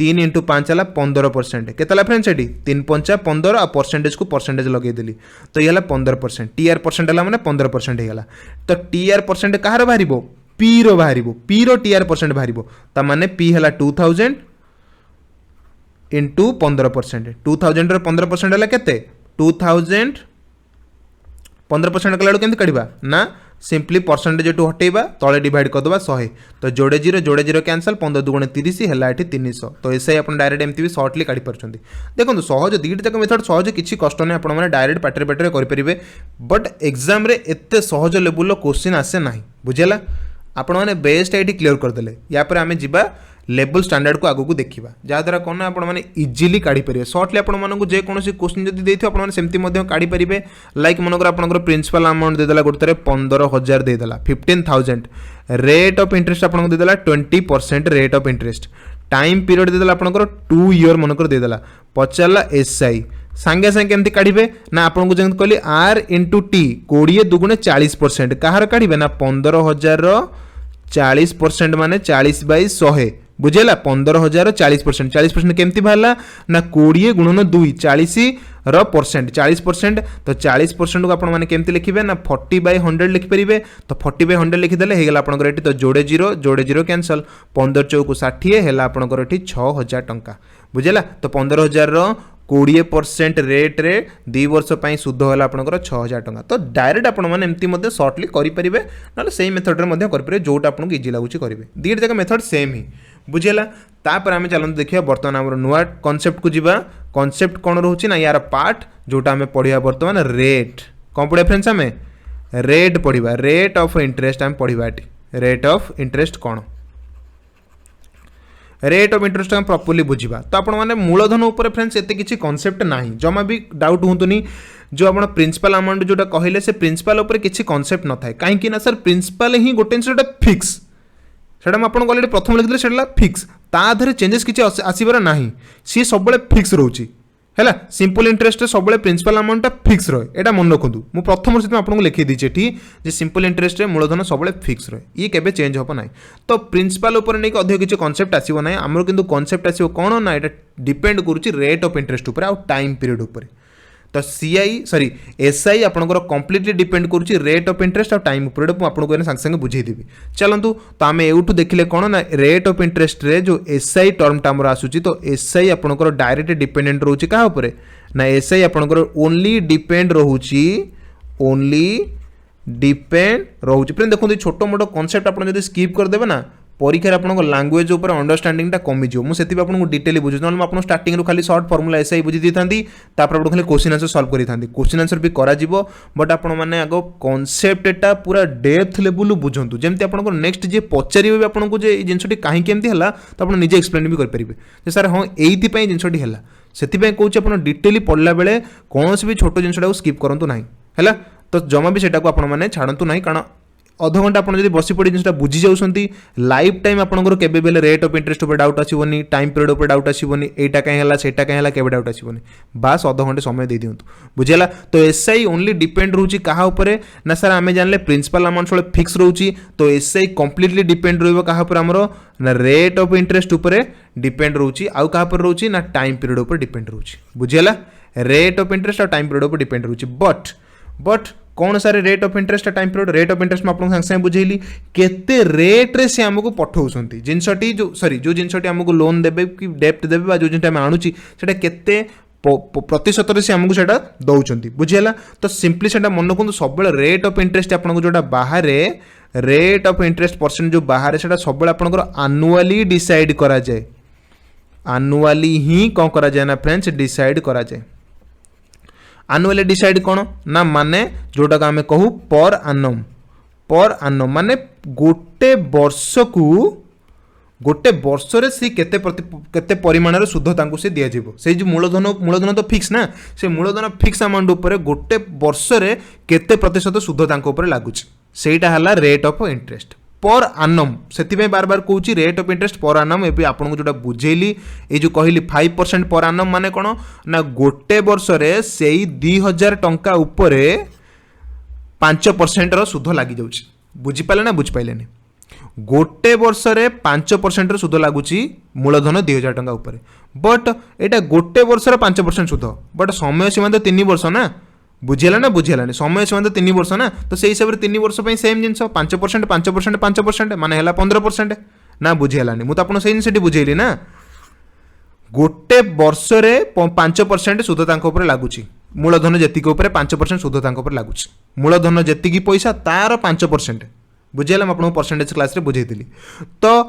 3 इंटू 5 है 15% के फ्रेंड्स ये 3 5 15 आ परसेंटेज को परसेंटेज लगेदेली तो ये 15% टी आर परसेंट है मैंने 15% होगा तो टी आर परसेंट कहार बाहर पी रो बाहर पी रो टी आर परसेंट बाहर तो मैंने पी है 2000 इंटू 15% 2000 15% है केते 2000 15% कला केमती काढ़ा ना सिंपली परसेंटेज जो हटेबा तले डिवाइड करदे 100 तो जोड़े जीरो कैंसल 15 2 30 है 300 तो एसआई आप डायरेक्ट एमती भी सर्टली काढ़ी पार्टी देखो सहज दुईटा जाक मेथड सहज किसी कष्ट नहीं आपने डायरेक्ट पाटे पाटे करेंगे बट एग्जाम एत सहज लेवल क्वेश्चन आसे ना बुझेगा आपण मैंने बेस्ट ये क्लीयर करदे या आम जा लेवल स्टैंडर्ड को आगू देखा जहाद्वारा कौन ना आपने इजिली काढ़ी पारे सर्टली आपको जेकोसी क्वेश्चन जब देते आपने काढ़ी पारे लाइक मनकर आप प्रिंसिपल अमाउंट देदेला गोटे 15,000 देदेला 15,000 रेट ऑफ इंटरेस्ट आपको देदेला 20% rate of interest time period देदेला आपंकर 2 इयर मनकर देदेला पचारा एसआई सांगे सांगे केमती काढ़े ना आपको जब कहली आर इंटू टी 20 2 40% कहार काढ़े ना 15,000 40% माने 40/100 बुझेला 15,000 40% केमती बाहर ना 20 गुणन 2 40 परसेंट 40% तो 40% को आपने केमती लिखिबे ना 40/100 लिखिपारे तो 40/100 लिखिदेले होगा आपंकर ये तो जोड़े जीरो कैंसल 15 चौक 60 है आपंकर ये 6,000 टंका बुझेला तो 15,000 20% रेट रे 2 वर्ष पर सुध है आपंकर 6000 टंका। तो डायरेक्ट आपमती सर्टली करेंगे ना से मेथड्रे करेंगे जोटा आपको इजी लगुच करेंगे। दुईटा जाक मेथड सेम ही बुझेगा। तापर आम चलते देखिए बर्तमान आम नुआ कनसेप्ट को जीवा। कनसेप्ट कौन रोचे ना यार पार्ट जोटा आम पढ़ा बर्तमान रेट कौन पढ़ा फ्रेंड्स आम रेट पढ़ा रेट ऑफ इंटरेस्ट आम पढ़ा रेट ऑफ इंटरेस्ट कौन रेट ऑफ इंटरेस्ट हम प्रॉपर्ली बुझा। तो आपण मैंने मूलधन उपर फ्रेंड्स एत किसी कॉन्सेप्ट ना जमा भी डाउट हूँ जो आप प्रिंसिपल अमाउंट जोटा कहले से प्रिंसिपल उपर किसी कॉन्सेप्ट न थाए कहीं ना सर प्रिंसिपल ही गोटे जिनसा फिक्स सेटा आपको अलरेडी प्रथम लिखी से फिक्स ताधर चेंजेस किसी आसबार ना सी सब फिक्स रोचे है सिंपल इंटरेस्ट सब प्रिंसिपल अमाउंट फिक्स रहे यहाँ मन रखु मुझे प्रथम से आपको लिखी दीजिए सिंपल इंटरेस्ट मूलधन सब फिक्स रहे ये केवे चेंज हम ना। तो प्रिंसिपल उपर नहीं अधिक किसी कॉन्सेप्ट आसो ना आमर किंतु कॉन्सेप्ट आसो कौन ना यहाँ डिपेंड करुच्ची रेट ऑफ इंटरेस्ट उपर आउ टाइम पीरियड उपर। तो एसआई आपंकर कम्प्लीटली डिपेंड करुच्ची रेट ऑफ इंटरेस्ट और टाइम पीरियड आपको सागे सागे बुझेदेवी। चलतु तो आम एठू देखिले कौन ना रेट ऑफ इंटरेस्ट रे जो एसआई टर्मटा आमर आसूची तो एसआई आपंकर डायरेक्ट डिपेंडेंट रोचे क्या उपरे ना एसआई आपंकर ओनली डिपेंड रोची ओनली डिपेंड रोचे। फ्रेंड देखो छोटो मोटो कॉन्सेप्ट आप स्किप करदेवे ना परीक्षा आप लांगुएज उपर अंडरस्टैंडिंग कमिज मुझे आपको डिटेल बुझे ना आपको स्टार्टिंग रू खाली सर्ट फर्मुला एसआई बुझी दी था आपको खाली क्वेश्चन आंसर सॉल्व करी था क्वेश्चन आंसर भी करा बट आपने आग कॉन्सेप्टा पूरा डेप्थ लेवल बुझंतु जमती आपको नेक्स्ट जी पचारे भी आपको जिनटी कहीं है तो आप निजे एक्सप्लेन भी करेंगे सर हाँ ये जिनटी है से कौन आप डिटेली पढ़ला बेले कौन भी छोट जिनटा स्किप करूँ ना है तो जमा भी सेटा आपने छाड़ू ना कारण अध घंटा आप बस पड़ी जिनटा बुझी जाऊँगी लाइफ टाइम आपंकर केबे बेले रेट ऑफ इंटरेस्ट उपर डाउट आसोनी टाइम पीरियड उपर डाउट आसोनी एटा कहीं है सेटा कहीं है केबे डाउट आसोनी बास अध घंटे समय दे दिंतु बुझेगा। तो एसआई ओनली डिपेंड रोची कहा उपरे ना सर आम जानले प्रिंसिपल अमाउंट सब फिक्स रोची तो एसआई कम्प्लीटली डिपेंड रोक कहा आमर ना रेट ऑफ इंटरेस्ट उपर डिपेंड रोची आउ कहा रोची ना टाइम पीरियड उपर डिपेंड रोची बुझेगा। रेट ऑफ इंटरेस्ट और टाइम पीरियड उपर डिपेंड रोची बट कौन सारे rate of interest time period rate of interest में सागे सागे बुझेली केते रेट रे से आमको पठाउछंती जिनसटी जो सॉरी जो जिनसटी आमको लोन देबे कि डेप्ट देबे बा जो जिनटा हम आणुची सेटा केते प्रतिशत रे से आमको सेटा दउछंती बुझेला। तो सिंपली सेटा मन रखु सब रेट ऑफ इंटरेस्ट आपनको जोटा बाहर रेट ऑफ इंटरेस्ट परसेंट जो बाहर सेटा सब आपनको एनुअली डिसाइड करा जाए एनुअली ही कौन करा जाए ना फ्रेंड्स डिसाइड करा जाए। एनुअली डिसाइड कौन ना माने जोटा आम कहू पर आनम माने गोटे वर्ष रे सी केते परिमाण सुध तांको से दिया जीवो से जो मूलधन तो फिक्स ना से मूलधन फिक्स अमाउंट उपर गोटे वर्ष रे केते प्रतिशत सुध तांको उपर लागुच सेटा हला रेट ऑफ इंटरेस्ट पर आनम से बार बार कहूँ रेट ऑफ इंटरेस्ट पर आनम ए आपको जो बुझेली ये जो कहली 5% पर आनम माने कौन ना गोटे वर्ष रे से 2000 टंका उपरे 5% रो सुध लगी जाऊँ बुझीपारे ना बुझीपारे गोटे वर्ष रे 5% रो सुध लगुच मूलधन 2000 टंका उपरे बट एटा गोटे वर्ष रे 5% सुध बट समय सीमा तो 3 वर्ष ना बुझेला ना बुझेलानी समय सीमा तो 3 वर्ष ना तो से हिसाब से 3 वर्ष सेम जिन 5% 5% 5% माने है 15% ना बुझेलानी मुझे आपको से जिन बुझेली ना गोटे वर्ष रे 5% सुध तांको लगुच मूलधन जेतिक 5% सुध तांको लगुच मूलधन जेतिकी पैसा तार 5% बुझेला आपको परसेंटेज क्लास रे बुझेइली। तो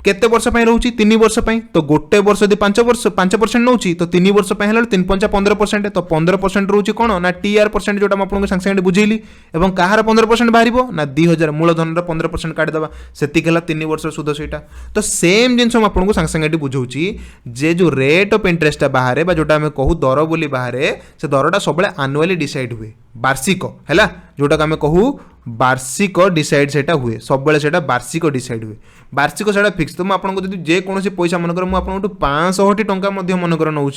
केते वर्ष पे रोची 3 वर्ष पे तो गोटे वर्ष यदि 5% नौची तो 3 वर्ष पे 3 5 15% तो 15% रोची कौन ना टीआर परसेंट जोटा आपको सागे सागे बुझेली और कहार 15% बाहर ना 2000 मूलधन 15% काटिदेवा से 3 वर्ष सुध से तो सेम जिन आपको सागे सागे बुझाऊँगी जे जो रेट ऑफ इंटरेस्ट बाहर जोटा आम कहू दर बोली बाहर से दरटा सब एनुअली डिसाइड हुए वार्षिक है जोटा आम कहू वार्षिक डिसाइड सेटा हुए सब सेटा वार्षिक डिसाइड हुए वार्षिक सेटा फिक्स। तो मुझे जेकोसी पैसा मनकर मुझे 500 टंका मनकर नौ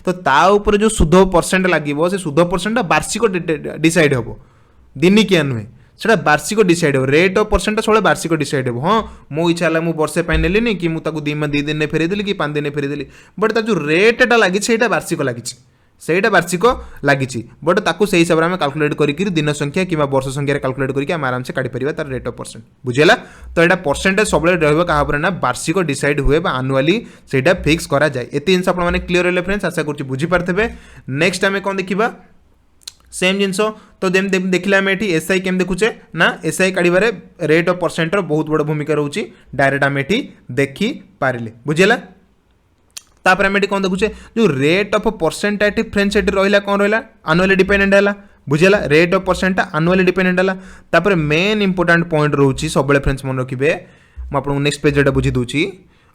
तो ताऊपर जो सुध परसेंट लगे से सुध परसेंट वार्षिक डिसाइड हम दिनिकिया नुहे से वार्षिक डिसाइड हो रेट ऑफ परसेंट सब वार्षिक डिसाइड हो हाँ मो इच्छा है मुझे वर्षे पाई नेली कि मुझे 2 दिन फेरदेली कि 5 दिन फेरदेली बट जो रेटा लगी वार्षिक लगी ସେଇଟା ବାର୍ଷିକ ଲାଗିଛି ବଟ୍ ତାକୁ ସେଇ ହିସାବରେ ଆମେ କାଲକୁଲେଟ୍ କରିକି ଦିନ ସଂଖ୍ୟା କିମ୍ବା ବର୍ଷ ସଂଖ୍ୟାରେ କାଲକୁଲେଟ୍ କରିକି ଆମେ ଆରାମସେ କାଢ଼ିପାରିବା ତାର ରେଟ୍ ଅଫ୍ ପରସେଣ୍ଟ ବୁଝିଲା। ତ ଏଇଟା ପରସେଣ୍ଟେଜ ସବୁବେଳେ ରହିବ କାହା ଉପରେ ନା ବାର୍ଷିକ ଡିସାଇଡ୍ ହୁଏ ବା ଆନୁଆଲି ସେଇଟା ଫିକ୍ସ କରାଯାଏ। ଏତେ ଜିନିଷ ଆପଣମାନେ କ୍ଲିୟର ହେଲେ ଫ୍ରେଣ୍ଡସ୍, ଆଶା କରୁଛି ବୁଝିପାରିଥିବେ। ନେକ୍ସଟ ଆମେ କ'ଣ ଦେଖିବା सेम जिनस तो जमी देखिले आम ये एसआई केम देखुचे ना एसआई काढ़े रेट ऑफ परसेंटर बहुत बड़ भूमिका रोचे डायरेक्ट आम ये देखी पारे बुझेगा। तापर आम ये कौन देखुचे जो रेट ऑफ परसेंट ये फ्रेंड्स ये रहा कौन रहा आनुअली डिपेंडेंट है बुझेगा। रेट ऑफ परसेंट आनुअली डिपेंडेंट है। तापर मेन इंपोर्टेंट पॉइंट रोचे सब फ्रेंड्स मन रखिए मुझे नेक्स्ट पेज बुझी दूसरी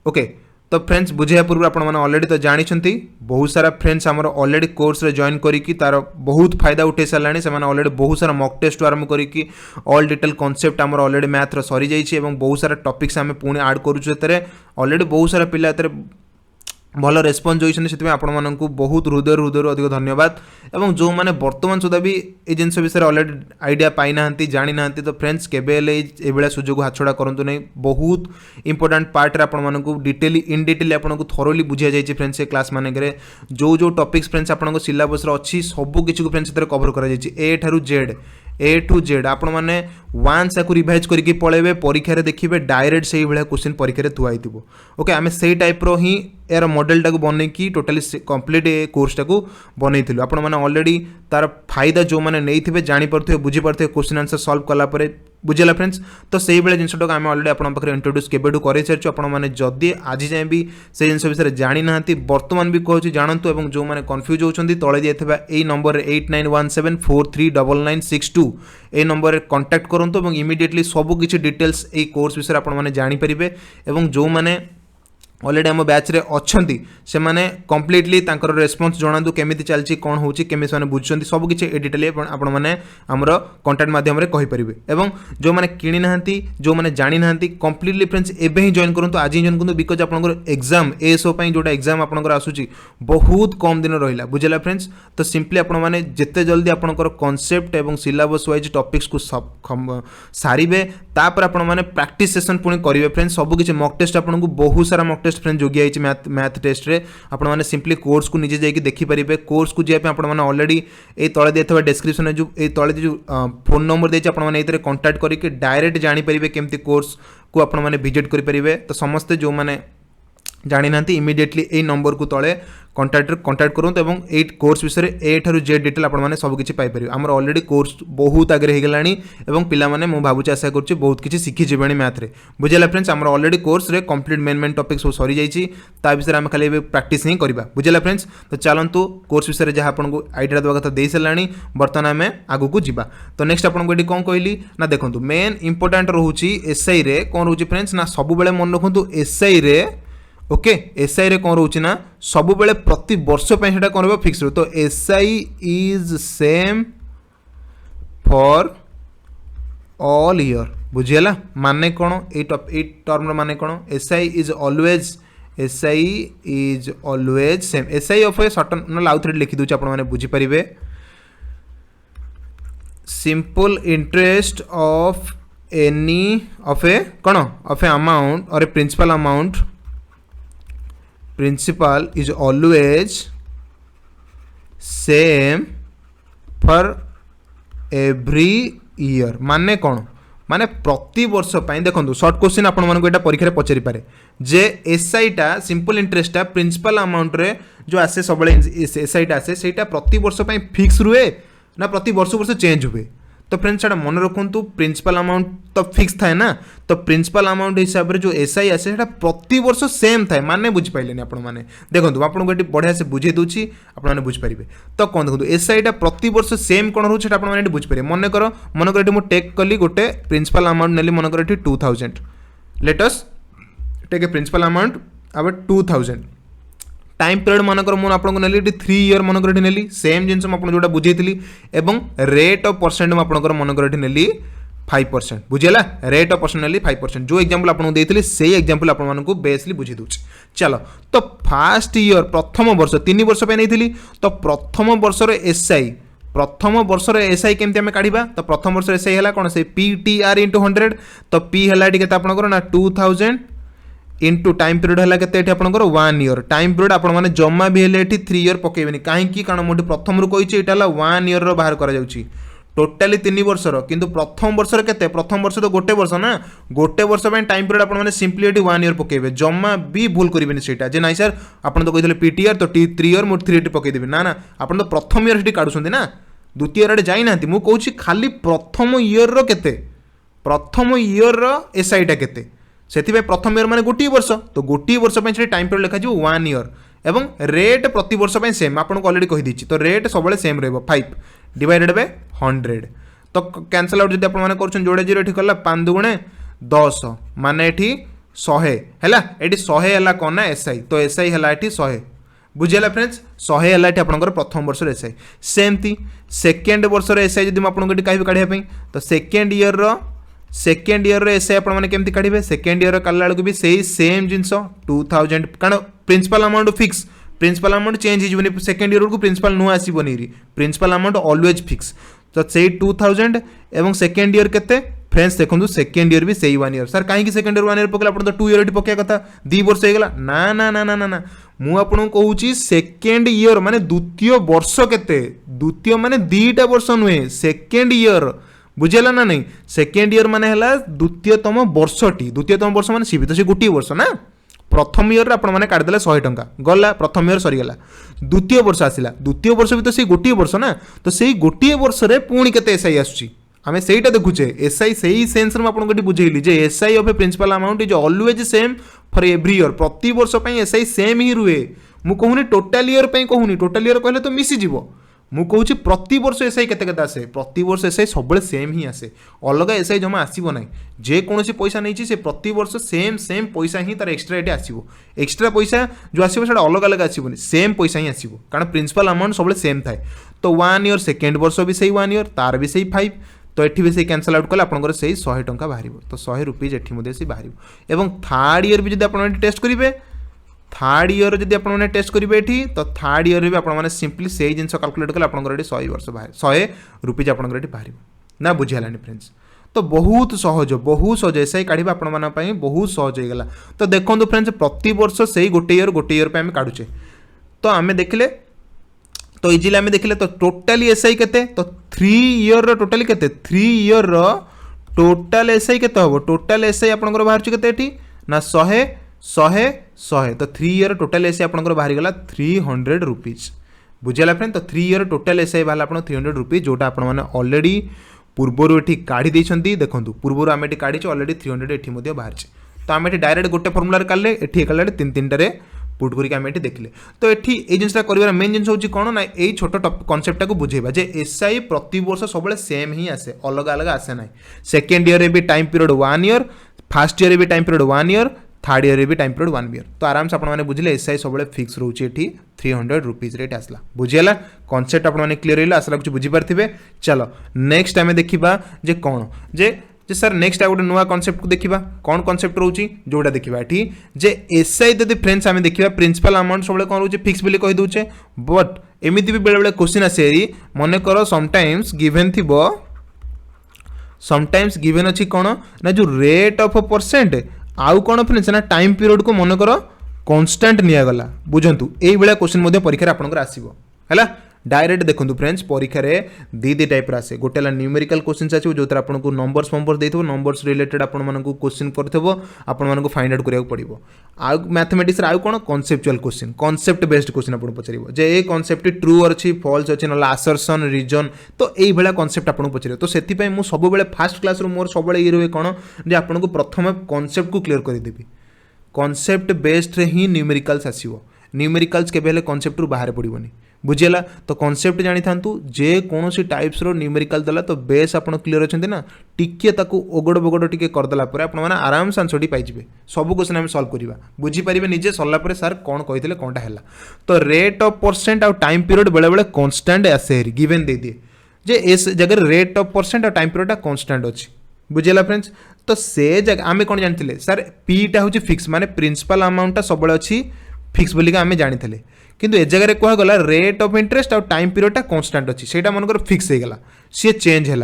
ओके। तो फ्रेंड्स बुझे पूर्व आप ऑलरेडी तो जानते बहुत सारा फ्रेंड्स आमर ऑलरेडी कोर्स रे जॉइन करी तार बहुत फायदा उठे सारे से ऑलरेडी बहुत सारा मॉक टेस्ट आरंभ करी ऑल डिटेल कॉन्सेप्ट आमर ऑलरेडी मैथ सरी जाइए और बहुत सारा टॉपिक्स आम पुणी ऐड करूँ ऑलरेडी बहुत सारा पिला भल रेस्पन्स होती से आपको बहुत हृदय हृदय अधिक धन्यवाद। एवं जो मैंने बर्तमान सुधा भी ये जिन विषय ऑलरेडी आइडिया पाई ना जानी ना तो फ्रेंड्स केवे सुजोग हाथ छड़ा करूँ नहीं। बहुत इंपोर्टेंट पार्ट आपको डिटेली इन डिटेल आपको थरोली बुझा जाइए फ्रेंड्स ये क्लास मानक जो टॉपिक्स फ्रेंड्स आपको सिलेबस अच्छी सबकि फ्रेंड्स कवर कर ए टू जेड आपण मैंने वान्स या रिवाइज करके पलैबे परीक्षा देखिए डायरेक्ट से भाया क्वेश्चन परीक्षा थुआई ओके। आम से टाइप री यार मॉडल टाक बनईकी टोटाली कंप्लीट कोर्स टाक बनई आपण मैंने ऑलरेडी तार फायदा जो मैंने नहीं जापर बुझीपारे क्वेश्चन आंसर सॉल्व कलापर बुझेगा फ्रेंड्स। तो से भाई जिनटा आम ऑलरेडी आप इंट्रोड्यूस केबेठू कर सारी आपने जदि आज जाए भी से जिन विषय जानी ना बर्तमान भी कहूँ जानतु और जो मैंने कन्फ्यूज होती तले दिया यही नंबर 8917439962 ए नंबर कांटेक्ट करूँ और इमिडिएटली सबकि डिटेल्स ये कोर्स विषय आपने जानीपारे और जो मैंने ऑलरेडी आम बैच रे अच्छी से मैंने कम्प्लीटली रेस्पॉन्स जनातु केमी चलती कौन होची केमी से बुझुं सबकि डिटेल आपण मैंने आमर कंटाक्ट मध्यम कहींपारे। और जो मैंने किणी ना जो मैंने जानी ना कम्प्लीटली फ्रेंड्स एवं ही जॉइन करूँ आज ही जॉइन करूँ बिकज आपंकर एग्जाम एएसओ जोटा एग्जाम आपंकर आसूची बहुत कम दिन रहा बुझेगा फ्रेंड्स। तो सिंपली आपने जिते जल्दी आपंकर कॉन्सेप्ट और सिलेबस वाइज टॉपिक्स को सारे तापर आपने प्रैक्टिस सेशन पुणी करेंगे फ्रेंड्स सबकि मॉक टेस्ट आपको बहुत सारा मॉक टेस्ट फ्रेंड जोगी आई मैथ टेस्ट रे आपने सिंपली कोर्स को निजे जाकि देखिपारे। कोर्स को जाए आपने ऑलरेडी ये तले दिया डिस्क्रिप्शन जो ये तले जो फोन नंबर देती आपने कांटेक्ट करके डायरेक्ट जानीपारे केमती कोर्स को आपने विजिट करेंगे। तो समस्ते जो मैंने जानी ना इमिडिएटली ये नंबर को तले कांटेक्ट करूँ और ये कोर्स विषय ए ठू जेड डिटेल आपने सबकि पाइपर। आमर ऑलरेडी कोर्स बहुत आगे होगलानी और पिलाने मुझे भावुँ आशा करुँच बहुत किसी शिखिजे मैथ रे बुझेगा फ्रेंड्स। आमर ऑलरेडी कोर्स रे कंप्लीट मेन टॉपिक सब सरी जाइए विषय आम खाली प्रैक्टिस ही करवा बुझेगा फ्रेंड्स। तो चलतु कोर्स विषय जहाँ आपको आइडिया देवा कथा दे सारे बर्तमान आम आगू को जीवा। तो नेक्स्ट आपको ये कौन कहली ना देखो मेन इंपोर्टेंट रोचे एसआई रे कौन रोचे फ्रेंड्स ना सब बेले मन रखु एसआई रे ओके। एसआई रे कौन रोचे ना सब बेले प्रति वर्ष से कौन रहा फिक्स। तो SI is same for all year बुझेगा माने कौन ये टर्म माने कौन SI is always same SI of a certain ना आउ थे लिखि दूसरे आपने बुझीपारे simple interest of any of a कौन ऑफ ए अमाउंट और a principal amount principal is always same for every year माने कौन माने प्रति वर्ष देखो शॉर्ट क्वेश्चन आपण मानको एटा परीक्षा रे पचारि पारे जे एसआई टा सिंपल इंटरेस्ट टा प्रिंसिपल अमाउंट रे जो आसे सब एसआई टा आसे सेटा प्रति वर्ष फिक्स रुए ना प्रति वर्ष वर्ष चेंज हुए। तो फ्रेंड्स सेटा मन रखु प्रिंसिपल अमाउंट तो फिक्स थाए ना तो प्रिंसिपल अमाउंट हिसाब से जो एसआई आसे सेटा प्रति वर्ष सेम थाए माने बुझी पाइले आपण माने देखो आपको ये बढ़िया से बुझे दूची आपने बुझीपारे। तो कौन देखो एसआई टा प्रति वर्ष सेम कौन रोचे आपने बुझीपारे मनकर ये टेक कली गोटे प्रिंसिपल अमाउंट नेली मनकर 2000 let us take a principal amount अब 2000 टाइम पीरियड मनकर मुझे आपको नेली 3 ईयर मनकर नेली सेम जिन जो बुझे एवं रेट ऑफ परसेंट मुझे मनकर नेली 5% बुझेगा रेट ऑफ परसेंट नेली 5% जो एग्जांपल आपको देती से एग्जांपल आपको बेसली बुझी दूँ। चलो तो फास्ट ईयर प्रथम वर्ष 3 वर्ष नहीं तो प्रथम वर्षर एसआई प्रथम वर्षर एसआई केमती आम काढ़ा तो प्रथम वर्ष एसआई है कौन से PTR × 100 तो पी है आपंकर ना 2000 इंटू टाइम पीरियड है के आपंकर 1 ईयर टाइम पीरियड आपण मैंने जमा भी है 3 ईयर पकेबे कहीं कारण मुझे प्रथम रू कही यहाँ 1 ईयर बाहर कर टोटाली 3 वर्षर किंतु प्रथम वर्षर के प्रथम वर्ष तो गोटे वर्ष ना गोटे वर्ष टाइम पीरियड आपने सिंपली 1 ईयर पकेबे जमा भी भूल करेंगे से जे ना सर आप तो कहते पीटीआर तो 3 ईयर मुझे 3 पकईदेवी ना ना आप तो प्रथम ईयर से काढ़ुं ना द्वितीय ईयर जाना मुझे खाली प्रथम ईयर के प्रथम ईयर एसआईटा के से प्रथम ईयर माने गोटे वर्ष तो गोटे वर्ष टाइम पीरियड लिखा 1 ईयर एवं रेट प्रति वर्ष सेम आपको ऑलरेडी कहीदी तो रेट सब सेम रहा 5 डिवाइडेड बाय 100 तो कैंसल आउट जब आप जोड़े जीरो ये कला 5 दुगुणे 10 माने ये 100 है ये 100 है कौन ना एसआई तो एसआई है ये 100 बुझेगा फ्रेंड्स 100 है आपंकर प्रथम वर्ष एसआई सेमती सेकेंड वर्ष एसआई जब आपको कहे काढ़ापी तो सेकेंड ईयर एसआई आपमती काढ़े सेकेंड ईयर काला बेलू भी सही सेम जिनस 2000 कारण principal amount fix principal amount change हो सेकेंड ईयर को प्रिंसिपल नुआ आसबनी प्रिंसिपल अमाउंट ऑलवेज फिक्स तो से 2000 एवं सेकेंड ईयर के फ्रेंड्स देखो सेकेंड ईयर भी सही 1 ईयर सर कहीं सेकेंड ईयर 1 ईयर पकड़े आप तो 2 ईयर पकड़ा कथा 2 वर्ष हो गला ना ना ना ना ना ना मुझे कहूँ सेकेंड ईयर माने द्वितीय वर्ष के द्वितीय माने 2टा वर्ष नुहे सेकेंड ईयर बुझेगा ना नहीं सेकेंड ईयर माने है द्वितीयतम वर्षटी द्वितीयतम वर्ष माने सी भी तो से गोटे वर्ष ना प्रथम ईयर आपने काटिदेले 100 टंका गला प्रथम ईयर सरीगला द्वितीय वर्ष आसला द्वितीय वर्ष भी तो से गोटे वर्ष ना तो से गोटे वर्ष रे पुणी केते एसआई आसुची आमे सेटा देखुचे एसआई सही सेंस रे आपन को बुझेइली जे SI of a principal amount is always same for every year प्रति वर्ष पई एसआई सेम ही रुहे मु कहूनी टोटल ईयर पई कहूनी टोटल ईयर कहले तो मिसी जीवो मु कहूँ प्रति वर्ष एसआई केते आसे प्रति वर्ष एसआई सब सेम ही आसे अलग एसआई जमा आसब ना जेकोसी पैसा नहीं से प्रति वर्ष सेम सेम पैसा ही तार एक्सट्रा ये आसो एक्सट्रा पैसा जो आसो अलग अलग आसबनी सेम पैसा ही आसो कारण प्रिंसिपल अमाउंट सब सेम थाए तो 1 ईयर सेकेंड वर्ष भी सही 1 ईयर तार भी सही 5 तो ये भी सही कैंसल आउट कले आपंकर से 100 टंका बाहर तो 100 रुपीज ये से बाहर एवं थर्ड ईयर भी जब आप टेस्ट करेंगे थर्ड ईयर जब आपने टेस्ट करेंगे ये तो थर्ड ईयर भी आपने सिंपली से ही जिन कैलकुलेट कले आप 100 वर्ष बाहर 100 रुपीज आपंकर ये बाहर ना बुझीगलानी फ्रेंड्स तो बहुत सहज एसआई काढ़ा आपण बहुत सहज हो गला तो देखो फ्रेंड्स प्रति वर्ष से गोटे ईयर पे आम काढ़ुचे तो आम देखले तो इजिली आम देखले तो टोटाली एसआई केते तो 3 ईयर टोटाली केते 3 ईयर टोटाल एसआई केते हम टोटाल एसआई आपंकर बाहर केते ना 100 तो 3 ईयर टोटाल एसआई आपंकर बाहर गला 300 रुपीज बुझेगा फ्रेंड तो 3 ईयर टोटाल एसआई बाहर आप 300 रुपीज जोटा आपने ऑलरेडी पूर्वर ये काढ़ी देखो पूर्वर आम ये काढ़ी ऑलरेडी 300 ये बाहर तो आम डायरेक्ट गोटे फर्मुला काले ये कले 3-3 पुट करके आम ये देखले तो ये जिनसा कर मेन जिन हूँ कौन ना यही छोट कनसेप्टा को बुझेगा जे एसआई प्रति वर्ष सब सेम ही आसे अलग अलग आसे ना सेकेंड ईयर भी time period 1 year first year भी time period 1 year third year भी टाइम पीरियड 1 ईयर तो आराम से आपने बुझे एसआई सब फिक्स रोचे 300 रुपीज रेट आसला बुझीगला कनसेप्ट आपने क्लीयर रहा आशा कुछ बुझीपारे चलो नेक्स्ट आम देखा जे कौन जे सर नेक्स्ट गोटे नुआ कनसेप्ट को देखा कौन कनसेप्ट रोचे जोटा देखा ये जे एसआई यदि फ्रेंड्स आम देखा प्रिंसिपल अमाउंट सब कौन रोचे फिक्स बोली कही दूचे बट एमती भी बेले बेले क्वेश्चन आसे मन कर समटाइम्स गिवेन अच्छी कौन ना जो रेट ऑफ परसेंट आउ कौन फ्रेंड्स ना टाइम पीरियड को मन कर कांस्टेंट निगला बुझंतु यही भाया क्वेश्चन परीक्षा आपंकर आसो है डायरेक्ट देखो फ्रेंड्स परीक्षा दी टाइप आसे गोटे न्यूमेरिकल क्वेश्चन आसो जो आपको नंबर्स देते नंबर्स रिलेटेड आपको क्वेश्चन कर फाइंड आउट करा पड़ो आउ मैथमेटिक्स आउ कौन कनसेप्चुअल क्वेश्चन कनसेप्ट बेस्ड क्वेश्चन आपको पचार जे ये कनसेप्ट ट्रू अच्छी फॉल्स अच्छी ना आसर्सन रिजन तो यही भाया कनसेप्ट आपको पचार तो से मुझे सब फास्ट क्लास मोर सब ये रहे कौन जे आपको प्रथम कनसेप्ट को क्लीयर करदेवी कनसेप्ट बेस्ड ही न्यूमेरिकल्स आसो न्यूमेरिकल्स केबे कनसेप्ट रू बाहर पड़ोनी बुझेगा तो कनसेप्ट जानी था जे कौन टाइप्स रो न्यूमेरिकल देला तो बेस आप क्लीयर अच्छा ना टिके ओगड़ बगड़ टिके करदेला आपने आराम से आंसर पाइबे सब क्वेश्चन आम सल्व करवा बुझीपारे निजे सरला सार कौन कही कौनटा है तो रेट ऑफ परसेंट आउ टाइम पीरियड बेले बेले कांस्टेंट आसे गिवन दे दिए जे इस जगह रेट ऑफ परसेंट और टाइम पीरियड कांस्टेंट अच्छी बुझेगा फ्रेंड्स तो से जगह आम कौन जानते सर पीटा हूँ फिक्स माने प्रिंसिपल अमाउंट सब अच्छी फिक्स बोलिक आम जानी किंतु ए जगह कहगला रेट ऑफ इंटरेस्ट और टाइम पीरियड कांस्टेंट अच्छी से मनकर फिक्स हो गला सी चेंज है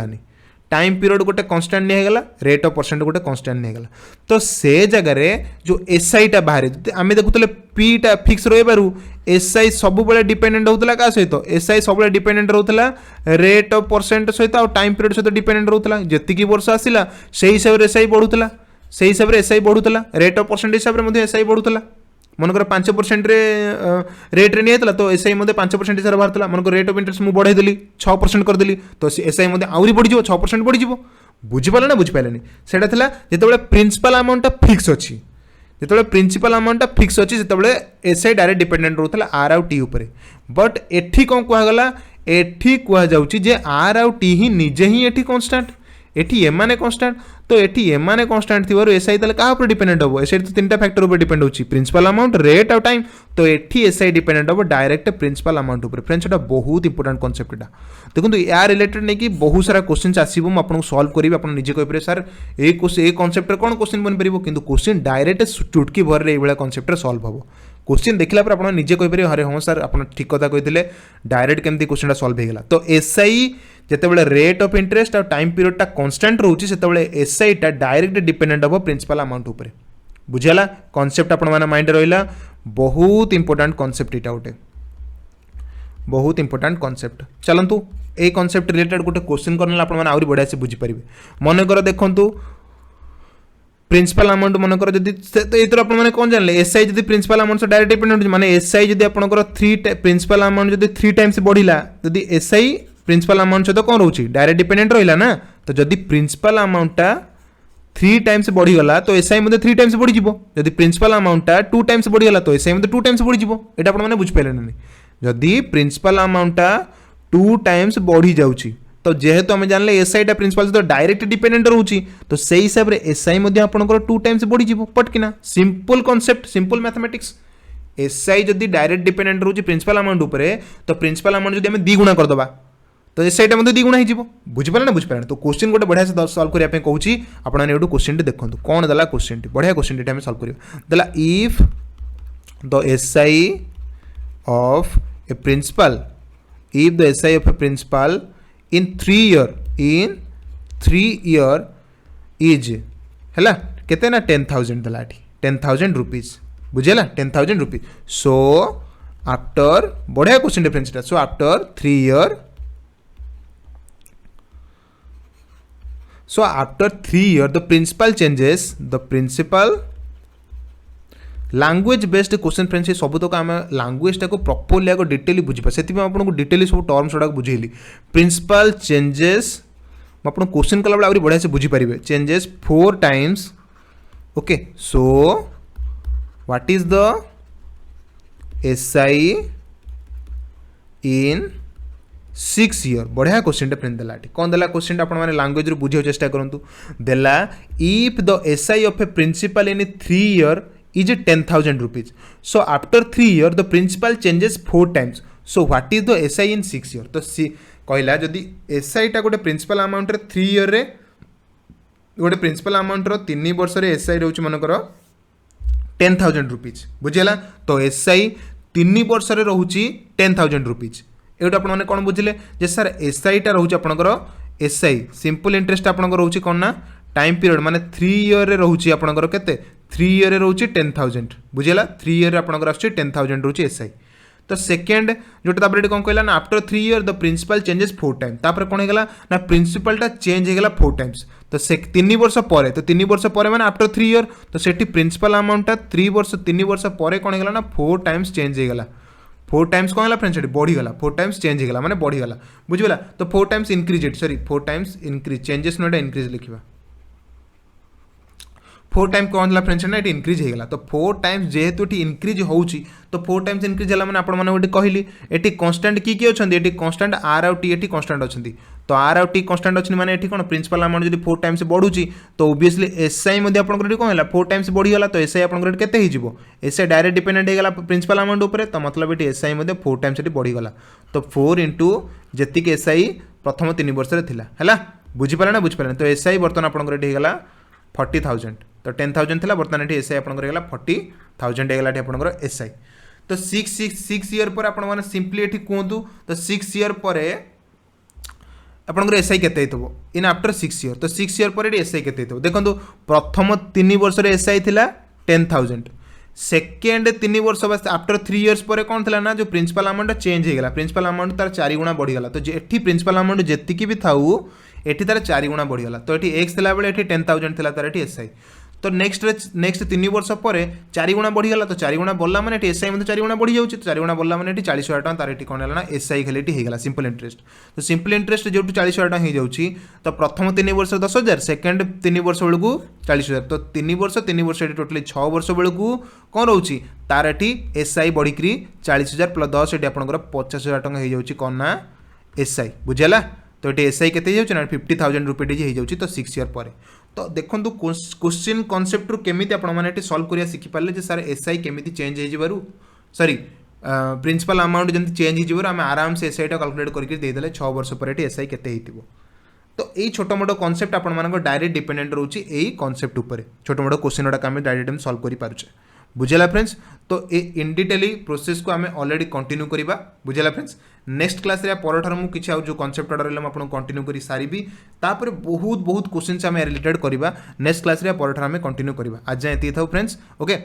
टाइम पीरियड गोटे कन्स्टाट निगला रेट ऑफ परसेंट गोटे कन्स्टाट निगला तो से जगह जो एसआई टा बाहर आम देखुले पीटा फिक्स रही एसआई सब डिपेंडेंट होता क्या सहित एसआई सब डिपेंडेंट रोला रेट ऑफ परसेंट सहित आ टाइम पीरियड सहित डिपेंडेंट रोला जी वर्ष आसला से हिसाब से एसआई बढ़ुला से हिसाब से एसआई बढ़ुला रेट ऑफ परसेंट हिसाब से एसआई बढ़ुला मनकर 5% रेट्रे नहीं तो एसआई 5% हिसाब से बाहर मनकर रेट ऑफ इंटरेस्ट मुझे बढ़ाईदेली 6% करदेली तो एसआई आहरी बढ़ी 6% बढ़ी बुझीपारे ना बुझीपारे से जो प्रिंसिपल अमाउंटा फिक्स अच्छी जो प्रिंसिपल अमाउंटा फिक्स अच्छी जो एसआई डायरेक्ट डिपेंडेंट रोला आर आउ टी उपर बट एठी कौन कहगला एठी कहुचे जे आर आउ टी ही निजे ही एठी कन्स्टाट एठी एमाने कन्स्टाट तो एठी एमाने कन्स्टाट थी एसआई क्या डिपेंडेंट हम एसआई तो 3टा फैक्टर उपर डिपेंड होची प्रिंसिपल अमाउंट रेट और टाइम तो एठी एसआई डिपेंडेंट हम डायरेक्ट प्रिंसिपल अमाउंट उपर फ्रेंड्स एटा बहुत इंपोर्टेंट कॉन्सेप्ट एटा देखो या रिलेटेड नहीं कि बहुत सारा क्वेश्चन आसो मुझे सॉल्व करी आप निजे कहीपर सर ए कॉन्सेप्ट कौन क्वेश्चन बन पार कि क्वेश्चन डायरेक्ट चुटकी भर ये कॉन्सेप्ट सॉल्व हम क्वेश्चन देखला पर आप निजे कहीपर अरे हाँ सर आप ठीक कथा कही डायरेक्ट केमती क्वेश्चन सॉल्व होगा तो एसआई जितेबाला रेट ऑफ इंटरेस्ट और टाइम पीरियड टा कांस्टेंट रोचे से एसआई टा डायरेक्ट डिपेंडेंट हम प्रिंसिपल अमाउंट उपर बुझेगा कॉन्सेप्ट आपण माने माइंड रहा बहुत इंपोर्टेंट कॉन्सेप्ट इटा गोटे बहुत इंपोर्टेंट कॉन्सेप्ट चलतु ए कॉन्सेप्ट रिलेटेड गोटे क्वेश्चन करना आप बढ़िया से बुझीपारे मनकर देखूँ प्रिंसिपल अमाउंट मनकर जब ये आपने कौन जानले एसआई जब प्रिंसिपल अमाउंट से डायरेक्ट डिपेंडेंट माने एसआई जब आपंकर 3 प्रिंसिपल अमाउंट जब 3 टाइम्स बढ़िला जब एसआई प्रिंसिपल अमाउंट सहित कौन रोचे डायरेक्ट डिपेंडेंट रहा ना तो जब प्रिंसिपल अमाउंटा 3 टाइम्स बढ़ीगला तो एसआई 3 टाइम्स बढ़ी जब प्रिंसिपल अमाउंटा 2 टाइम्स बढ़ीगला तो एसआई 2 टाइम्स बढ़ी यहाँ आपने बुझीपारे ना जदि प्रिंसिपल अमाउंटा 2 टाइम्स बढ़ी जाऊँगी तो जेहेतु आम जानले एसआई टा प्रिंसिपल सहित डायरेक्ट डिपेंडेंट रोची तो से हिसाब से एसआई आपंकर 2 टाइम्स बढ़ी पटकिना simple concept simple mathematics SI जदि डायरेक्ट डिपेंडेंट रोची प्रिंसिपल अमाउंट उपर तो प्रिंसिपल अमाउंट जब आम 2 गुणा करदे तो एसआई टा 2 गुणा हो बुझीपारे ना बुझीपारे तो क्वेश्चन गोटे बढ़िया से सॉल्व करने कहूँ आपने क्वेश्चन देखो कौन देला क्वेश्चन बढ़िया क्वेश्चन आम सॉल्व करवा देला if the SI of a principal if the SI of a principal in 3 year is है केते ना 10,000 दला 10,000 रुपीज बुझेला 10,000 रुपीज सो आफ्टर बढ़िया question difference so after 3 year the principal changes language based question friends सब तक आम language टाक properly आगे डिटेली बुझीपा से आपको डिटेली सब टर्म्स गुड़ा बुझेली प्रिंसिपल चेंजेस मुझे क्वेश्चन कला बेले बढ़िया से बुझीपारे changes 4 times okay so what is the SI in 6 year बढ़िया क्वेश्चन फ्रेंड देला कौन देला क्वेश्चन आप लैंग्वेज बुझे चेष्टा करूँ देला if the SI of a principal in 3 year is 10,000 rupees. So after 3 year the principal changes 4 times. So what is the SI in 6 year? तो कहला जदि SI टा गोटे प्रिंसिपल अमाउंट रे 3 year रे गोटे प्रिंसिपल अमाउंट रो 3 वर्ष रे SI रहउछ मनकर 10,000 रुपीज बुझेला तो SI 3 वर्ष रे रहउछि 10,000 रुपीज एटा आपण माने कोन बुझिले जे सर SI टा रहउछि आपनकर SI सिंपल इंटरेस्ट आपनकर रहउछि कोन ना टाइम पीरियड माने 3 year रे रहउछि आपनकर केते 3 year रे रहउछि 10,000 बुझेला 3 year रे आपनकर आछछि 10,000 रहउछि SI तो सेकेंड जोटा तापर कौन कहला ना after 3 year the principal changes 4 time तापर कौन हेगला ना प्रिंसिपल टा चेंज हेगला 4 टाइम्स तो से 3 वर्ष पर तो 3 वर्ष पर माने आफ्टर 3 year तो सेठी प्रिंसिपल अमाउंट टा 3 वर्ष पर कौन हेगला ना 4 टाइम्स चेंज हेगला 4 टाइम्स कौन है फ्रेंड्स बढ़ी गला 4 टाइम्स चेंज हेगला माने बढ़ी गला बुझिबला तो 4 times increase sorry 4 times increase changes नोटा इंक्रीज लिखिबा 4 टाइम कौन है फ्रेंड्स ना ये इंक्रीज होगा तो 4 टाइम्स जेहेतु ये इंक्रीज होउची तो 4 टाइम्स इंक्रीज है मैंने आपने कहली ये कन्स्टाट किए अच्छा ये कन्स्टाट आर आउ टी कन्स्टाट अच्छा तो आर आउ टी कन्स्टाट अच्छी माने कौन प्रिंसिपल अमाउंट जब 4 टाइम्स बढ़ुची तो ओबियसली एसआई आपंकर कौन है 4 टाइम्स बढ़ीगला तो एसआई आपंकर केते हो एसआई डायरेक्ट डिपेंडेंट होगा प्रिंसिपल अमाउंट उपर तो मतलब ये एसआई 4 टाइम्स बढ़ीगला तो 4 इंटू जी एसआई प्रथम 3 वर्ष है बुझीपारे ना बुझीपारे तो एसआई बर्तमान आपंकर होगा 40,000 तो 10,000 थी बर्तमान ये एसआई आपंकर 40,000 होगा आपंकर एसआई तो 6 year पर आप सिंपली ये कहतु तो 6 year पर आपंकर एसआई केते हो इन आफ्टर 6 ईयर तो 6 ईयर पर एसआई केते हो देखो प्रथम 3 वर्ष एसआई थिला 10,000 सेकेंड 3 वर्ष आफ्टर 3 इयर्स पर कौन था ना जो प्रिंसिपल अमाउंट चेंज होगा प्रिंसिपल अमाउंट तार 4 गुणा बढ़ीगला तो ये प्रिंसिपल अमाउंट जी भी था ये तार 4 गुणा बढ़ीगला तो ये एक्स थी बेले 10,000 थी तार एसआई तो नेक्स्ट 3 वर्ष पर 4 गुणा बढ़ीगला तो 4 गुणा बढ़ला मैंने एसआई 4 गुणा बढ़ी जाऊँगी 4 गुणा बढ़ला मैंने 40,000 टका तार कौन है एसआई खाली होगा सिंपल इंटरेस्ट तो सिंपल इंटरेस्ट जो 40,000 टका हो जाऊँगी तो प्रथम 3 वर्ष 10,000 सेकेंड 3 वर्ष बेलू 40,000 तो 3 वर्ष टोटाली 6 वर्ष बेलू कौन रोचे तार ये एसआई बढ़ी 40,000 प्लस 10 ये आपंकर 50,000 टका हो जाऊँगी कौन ना एसआई बुझेगा तो ये एसआई के 50,000 रुपये हो जाऊँगी तो 6 ईयर पर तो देखो क्वेश्चन कॉन्सेप्ट केमी आपने सल्व करा शिखिपारे जे सर एसआई केमी चेंज हो सॉरी प्रिंसिपल अमाउंट जब चेंज हो आम आराम से एसआई कैलकुलेट करके 6 वर्ष पर एसआई केते हो तो यही छोट मोट कॉन्सेप्ट आप डायरेक्ट डिपेंडेंट रोचे यही कॉन्सेप्ट उपर छोट मोट क्वेश्चन गुड़ाक आम डायरेक्ट सल्व करें बुझेगा फ्रेंड्स तो ये इन डिटेल प्रोसेस को आम ऑलरेडी कंटिन्यू करवा बुझेगा फ्रेंड्स नेक्स्ट क्लास रे परठार मु किछि जो कॉन्सेप्ट ऑर्डर ले आपन कंटिन्यू करी सारीबी तापर बहुत क्वेश्चन आम रिलेटेड करवा नेक्स्ट क्लास रे परठार आम कंटिन्यू करवा आज जाए ये था फ्रेंड्स ओके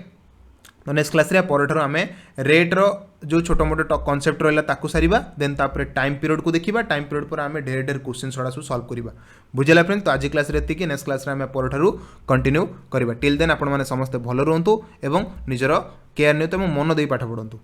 तो नेक्स्ट क्लास रे परठार आम रेट रो जो छोट मोट कॉन्सेप्ट रहा ताकू सारिबा देन तापर टाइम पीरियड को देखिबा टाइम पीरियड पर आम ढेर क्वेश्चन गुड़ा सब सॉल्व करवा बुझेगा फ्रेंड्स तो आज क्लास रे एतिकी नेक्स्ट क्लास रे आम परठार कंटिन्यू करवा टिल देन आपण माने समस्त भल रुहंतु एवं निजर केयर नियंतु एवं मन देई पाठ पढ़ंतु।